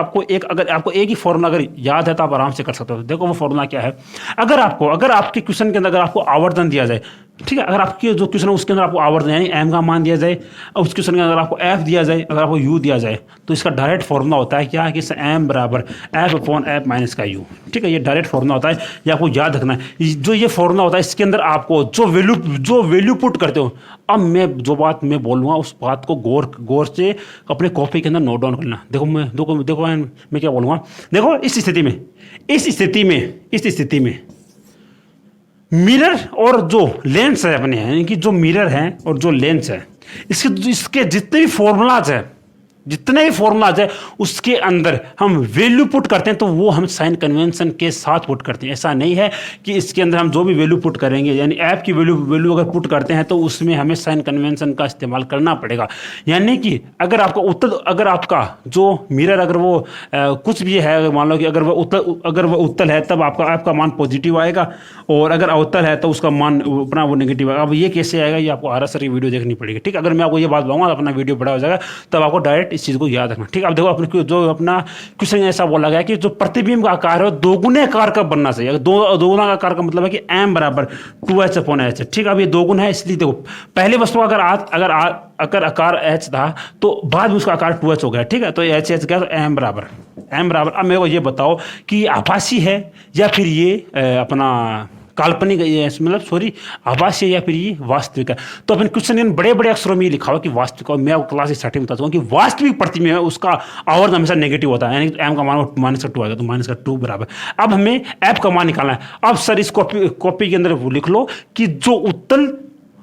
अगर आपको एक ही फॉर्मूला अगर याद है तो आप आराम से कर सकते हो। देखो वो फॉर्मूला क्या है, अगर आपके क्वेश्चन के अंदर अगर आपको आवर्तन दिया जाए, ठीक है, अगर आपके जो क्वेश्चन है उसके अंदर आपको आवर्तन यानी एम का मान दिया जाए और उस क्वेश्चन के अंदर आपको एफ दिया जाए, अगर आपको यू दिया जाए, तो इसका डायरेक्ट फॉर्मूला होता है क्या कि एम बराबर एफ अपॉन एफ माइनस का यू, ठीक है। ये डायरेक्ट फॉर्मूला होता है, ये आपको याद रखना है। जो ये फॉर्मूला होता है इसके अंदर आपको जो वैल्यू पुट करते हो, अब मैं जो बात मैं बोलूँगा उस बात को गौर से अपने कॉपी के अंदर नोट डाउन करना। देखो मैं क्या बोलूँगा। देखो इस स्थिति में मिरर और जो लेंस है अपने, यानी कि जो मिरर है और जो लेंस है, इसके जितने भी फॉर्मूलाज है उसके अंदर हम वैल्यू पुट करते हैं तो वो हम साइन कन्वेंशन के साथ पुट करते हैं। ऐसा नहीं है कि इसके अंदर हम जो भी वैल्यू पुट करेंगे, यानी ऐप की वैल्यू अगर पुट करते हैं तो उसमें हमें साइन कन्वेंशन का इस्तेमाल करना पड़ेगा। यानी कि अगर आपका जो मिरर अगर वो कुछ भी है, मान लो कि अगर वह उत्तल है तब आपका मान पॉजिटिव आएगा, और अगर अवतल है तो उसका मान अपना वो नेगेटिव आएगा। अब ये कैसे आएगा, ये आपको आरएस की वीडियो देखनी पड़ेगी, ठीक है। अगर मैं आपको ये बात बताऊंगा अपना वीडियो बड़ा हो जाएगा, तब आपको डायरेक्ट इस चीज़ को याद रखना, ठीक है। अब देखो अपना क्वेश्चन ऐसा बोला गया कि जो प्रतिबिंब का आकार है दोगुने आकार का बनना चाहिए। अगर दोगुना आकार का मतलब है कि m बराबर 2h अपॉन h, ठीक है। अब ये दोगुना है, इसलिए देखो पहले वस्तु अगर आकार h था तो बाद में उसका आकार 2h हो गया, ठीक है। तो h गया तो m बराबर। अब मेरे को ये बताओ कि आभासी है या फिर ये अपना काल्पनिक, मतलब आभासी या फिर ये वास्तविक है। तो अपन क्वेश्चन बड़े बड़े अक्षरों में लिखा हुआ कि वास्तविक, और मैं आपको क्लास स्टार्टिंग बताता हूँ कि वास्तविक प्रतिबिंब है उसका आवर्त हमेशा नेगेटिव होता है, यानी एम का मान -2 आएगा, तो -2 बराबर। अब हमें एफ का मान निकालना है। अब सर इस कॉपी के अंदर लिख लो कि जो उत्तल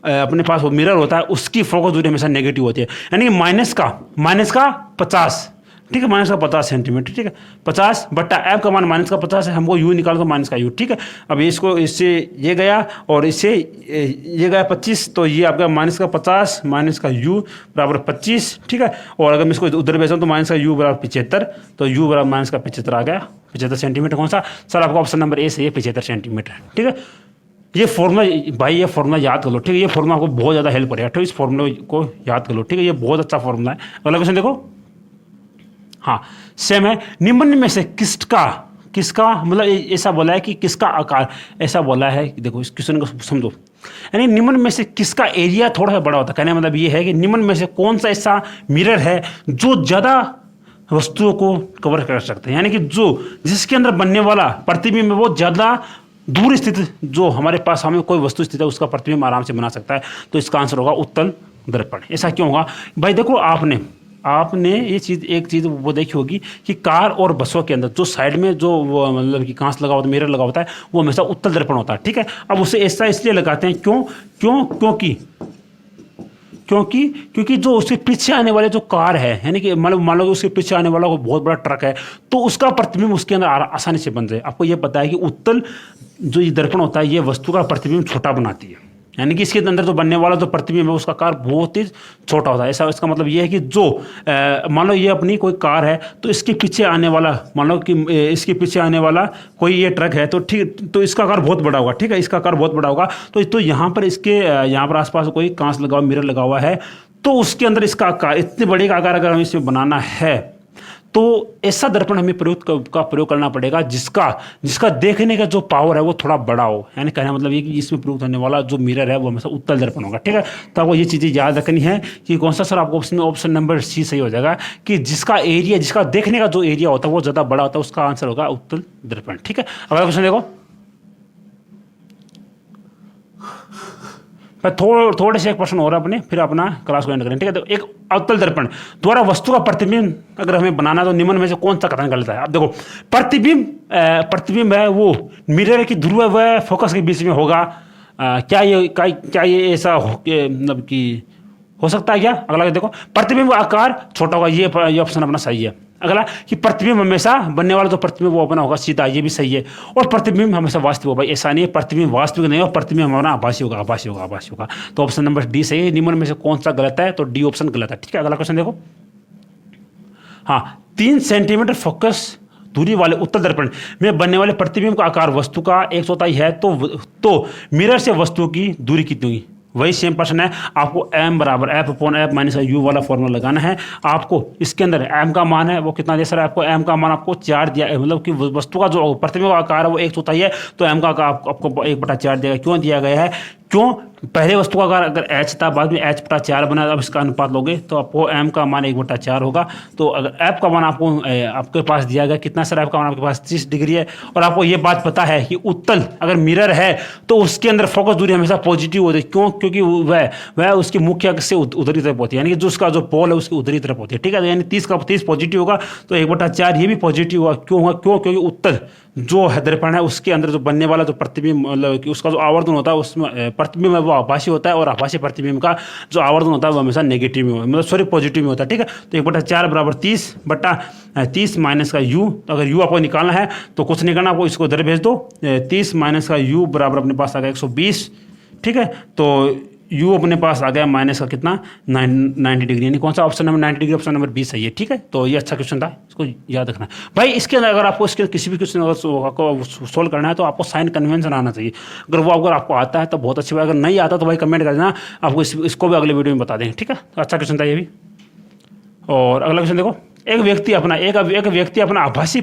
अपने पास वो मिरर होता है उसकी फोकस दूरी हमेशा नेगेटिव होती है, यानी माइनस का 50, ठीक है, -50 सेंटीमीटर, ठीक है। 50 बट्टा एफ का मान -50 है, हमको यू निकालो तो माइनस का यू, ठीक है। अब इससे ये गया और इससे ये गया 25, तो ये आपका -50 माइनस का यू बराबर 25, ठीक है। और अगर मैं इसको उधर भेजा तो माइनस का यू बराबर 75, तो यू बराबर -75 आ गया। 75 सेंटीमीटर कौन सा सर, आपका ऑप्शन नंबर ए सही है, 75 सेंटीमीटर, ठीक है। ये फॉर्मूला याद कर लो, ठीक है। ये फॉर्मूला आपको बहुत ज़्यादा हेल्प करेगा, ठीक है। इस फॉर्मूले को याद कर लो, ठीक है। ये बहुत अच्छा फॉर्मूला है। अगला क्वेश्चन देखो, हाँ सेम है। निम्न में से किसका मतलब ऐसा बोला है कि किसका आकार, ऐसा बोला है, देखो इस क्वेश्चन को समझो, यानी निम्न में से किसका एरिया थोड़ा सा बड़ा होता है। कहने का मतलब ये है कि निम्न में से कौन सा ऐसा मिरर है जो ज़्यादा वस्तुओं को कवर कर सकते हैं, यानी कि जिसके अंदर बनने वाला प्रतिबिंब है वो ज़्यादा दूर स्थित, जो हमारे पास सामने कोई वस्तु स्थित है उसका प्रतिबिंब आराम से बना सकता है। तो इसका आंसर होगा उत्तल दर्पण। ऐसा क्यों होगा भाई, देखो आपने आपने ये चीज़ एक चीज़ वो देखी होगी कि कार और बसों के अंदर जो साइड में जो वो मतलब कि कांच लगा होता है, मिरर लगा होता है, वो हमेशा उत्तल दर्पण होता है, ठीक है। अब उसे ऐसा इसलिए लगाते हैं, क्यों क्यों क्योंकि जो उसके पीछे आने वाले जो कार है, यानी कि मान लो उसके पीछे आने वाला कोई बहुत बड़ा ट्रक है, तो उसका प्रतिबिंब उसके अंदर आसानी से बन जाए। आपको ये पता है कि उत्तल जो ये दर्पण होता है, ये वस्तु का प्रतिबिंब छोटा बनाती है, यानी कि इसके अंदर जो बनने वाला जो प्रतिबिंब है उसका कार बहुत ही छोटा होता है। ऐसा इसका मतलब ये है कि जो मान लो ये अपनी कोई कार है, तो इसके पीछे आने वाला, मान लो कि इसके पीछे आने वाला कोई ये ट्रक है, तो ठीक, तो इसका आकार बहुत बड़ा होगा, ठीक है, इसका आकार बहुत बड़ा होगा। तो यहाँ पर इसके यहाँ पर आसपास कोई कांच लगा हुआ, मिरर लगा हुआ है, तो उसके अंदर इसका आकार, इतने बड़े का आकार अगर हमें इसमें बनाना है, तो ऐसा दर्पण हमें प्रयोग करना पड़ेगा जिसका देखने का जो पावर है वो थोड़ा बड़ा हो। यानी कहने मतलब ये कि इसमें प्रयुक्त होने वाला जो मिरर है वो हमेशा उत्तल दर्पण होगा, ठीक है। तो आपको ये चीज़ें याद रखनी है कि कौन सा सर आपको ऑप्शन नंबर सी सही हो जाएगा, कि जिसका देखने का जो एरिया होता है वो ज़्यादा बड़ा होता है, उसका आंसर होगा उत्तल दर्पण, ठीक है। अगला क्वेश्चन देखो, थोड़े से एक प्रश्न हो रहा है अपने, फिर अपना क्लास को एंड करें, ठीक है। तो एक अवतल दर्पण द्वारा वस्तु का प्रतिबिंब अगर हमें बनाना, तो निम्न में से कौन सा कथन गलत है। अब देखो, प्रतिबिंब है वो मिरर की ध्रुव व फोकस के बीच में होगा। क्या ये ऐसा मतलब कि हो सकता है क्या? अगला देखो, प्रतिबिंब आकार छोटा होगा, ये ऑप्शन अपना सही है। अगला कि प्रतिबिंब हमेशा बनने वाला जो प्रतिबिंब वो अपना होगा सीधा, ये भी सही है। और प्रतिबिंब हमेशा वास्तविक होगा, भाई ऐसा नहीं है प्रतिबिंब वास्तविक नहीं है, और प्रतिबिंब हमारा आभासी होगा। तो ऑप्शन नंबर डी सही है। निम्न में से कौन सा गलत है? तो डी ऑप्शन गलत है, ठीक है। अगला क्वेश्चन देखो, हाँ, 3 सेंटीमीटर फोकस दूरी वाले उत्तल दर्पण में बनने वाले प्रतिबिंब का आकार वस्तु का 1/4 है, तो मिरर से वस्तु की दूरी कितनी होगी? वही सेम प्रश्न है, आपको m बराबर F/F माइनस u वाला फॉर्मूला लगाना है। आपको इसके अंदर m का मान है वो कितना दिया सर? आपको m का मान आपको 4 दिया है, मतलब कि वस्तु का जो प्रतिबिंब का आकार है वो 1/4 है, तो m का आकार आपको 1/4 दिया गया। क्यों दिया गया है? क्यों? पहले वस्तु का आकार अगर h था, बाद में h/4 बना, अब इसका अनुपात लोगे तो आपको m का मान 1/4 होगा। तो अगर f का मान आपके पास दिया गया कितना सर? f का मान आपके पास 30 डिग्री है। और आपको ये बात पता है कि उत्तल अगर मिरर है तो उसके अंदर फोकस दूरी हमेशा पॉजिटिव होती है। क्यों? क्योंकि वह उसकी मुख्य अक्ष से उधरी तरफ होती है, यानी कि जो उसका जो पोल है उसकी उधरी तरफ होती है, ठीक है। यानी 30 का 30 पॉजिटिव होगा, तो 1/4 ये भी पॉजिटिव होगा। क्यों होगा? क्योंकि उत्तल जो दर्पण है उसके अंदर जो बनने वाला जो प्रतिबिंब, मतलब कि उसका जो आवर्धन होता है उसमें प्रतिबिंब वो आभासी होता है, और आभासी प्रतिबिंब का जो आवर्धन होता है वो हमेशा नेगेटिव में, मतलब सॉरी पॉजिटिव में होता है, ठीक है। तो 1/4 बराबर 30 माइनस का u, तो अगर u आपको निकालना है तो कुछ नहीं करना, आपको इसको इधर भेज दो। 30 माइनस का u बराबर अपने पास आ गया 120, ठीक है। तो u अपने पास आ गया माइनस का कितना 90 डिग्री, यानी कौन सा option number 90 degree, option number 20 सही है, ठीक है। तो ये अच्छा क्वेश्चन था, इसको याद रखना भाई। इसके अंदर अगर आपको इसके किसी भी क्वेश्चन को सोल्व करना है तो आपको साइन कन्वेंशन आना चाहिए। अगर आपको आता है तो बहुत अच्छी बात, अगर नहीं आता तो भाई कमेंट कर देना, आपको इसको भी अगले वीडियो में बता देंगे, ठीक है। तो अच्छा क्वेश्चन था ये भी। और अगला क्वेश्चन देखो, एक व्यक्ति अपना आभासी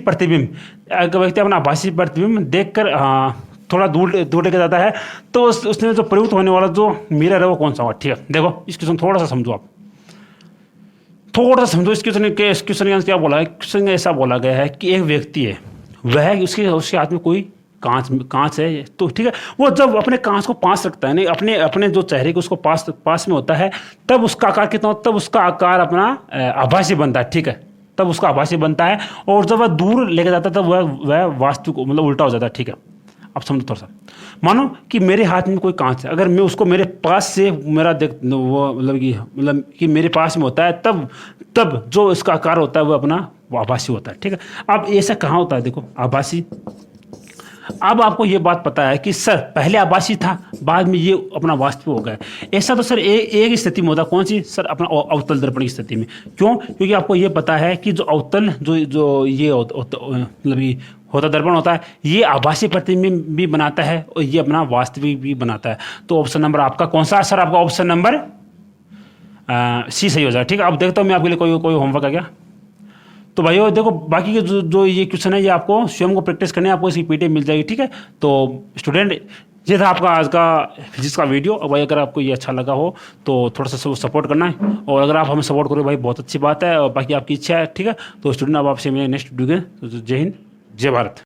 प्रतिबिंब देखकर थोड़ा दूर लेके जाता है, तो उसने जो प्रयुक्त होने वाला जो मिरर है वो कौन सा होगा? ठीक है, देखो इस क्वेश्चन थोड़ा सा समझो, आप थोड़ा सा समझो। इस क्वेश्चन के क्या बोला है? क्वेश्चन में ऐसा बोला गया है कि एक व्यक्ति है, वह उसके हाथ में कोई कांच है, तो ठीक है, वो जब अपने कांच को पास रखता है, नहीं अपने जो चेहरे को उसको पास में होता है, तब उसका आकार कितना होता है? तब उसका आकार अपना आभासी बनता है, ठीक है, तब उसका आभासी बनता है। और जब वह दूर लेके जाता है तब वह वास्तविक मतलब उल्टा हो जाता है, ठीक है। अब समझो थोड़ा सा, मानो कि मेरे हाथ में कोई कांच है, अगर मैं उसको मेरे पास से मेरा वो मतलब कि मेरे पास में होता है, तब जो इसका आकार होता है वो अपना आभासी होता है, ठीक है। अब ऐसा कहाँ होता है? देखो आभासी, अब आपको ये बात पता है कि सर पहले आभासी था, बाद में ये अपना वास्तविक हो गया। ऐसा तो सर एक स्थिति में होता है, कौन सी सर? अपना अवतल दर्पण की स्थिति में। क्यों? क्योंकि आपको ये पता है कि जो अवतल जो ये मतलब होता दर्पण होता है, ये आभासी प्रतिबिंब भी बनाता है और ये अपना वास्तविक भी बनाता है। तो ऑप्शन नंबर आपका कौन सा? सर आपका ऑप्शन नंबर सी सही हो जाए, ठीक है। अब देखता हूँ मैं आपके लिए कोई होमवर्क आ गया तो भाइयों देखो, बाकी के जो ये क्वेश्चन है ये आपको स्वयं को प्रैक्टिस करने, आपको इसकी पीडीएफ मिल जाएगी, ठीक है। तो स्टूडेंट, ये था आपका आज का फिजिक्स का वीडियो। और भाई अगर आपको ये अच्छा लगा हो तो थोड़ा सा सपोर्ट करना है, और अगर आप हमें सपोर्ट करो भाई बहुत अच्छी बात है, और बाकी आपकी इच्छा है, ठीक है। तो स्टूडेंट अब आपसे मेरे नेक्स्ट वीडियो, जय हिंद जय भारत।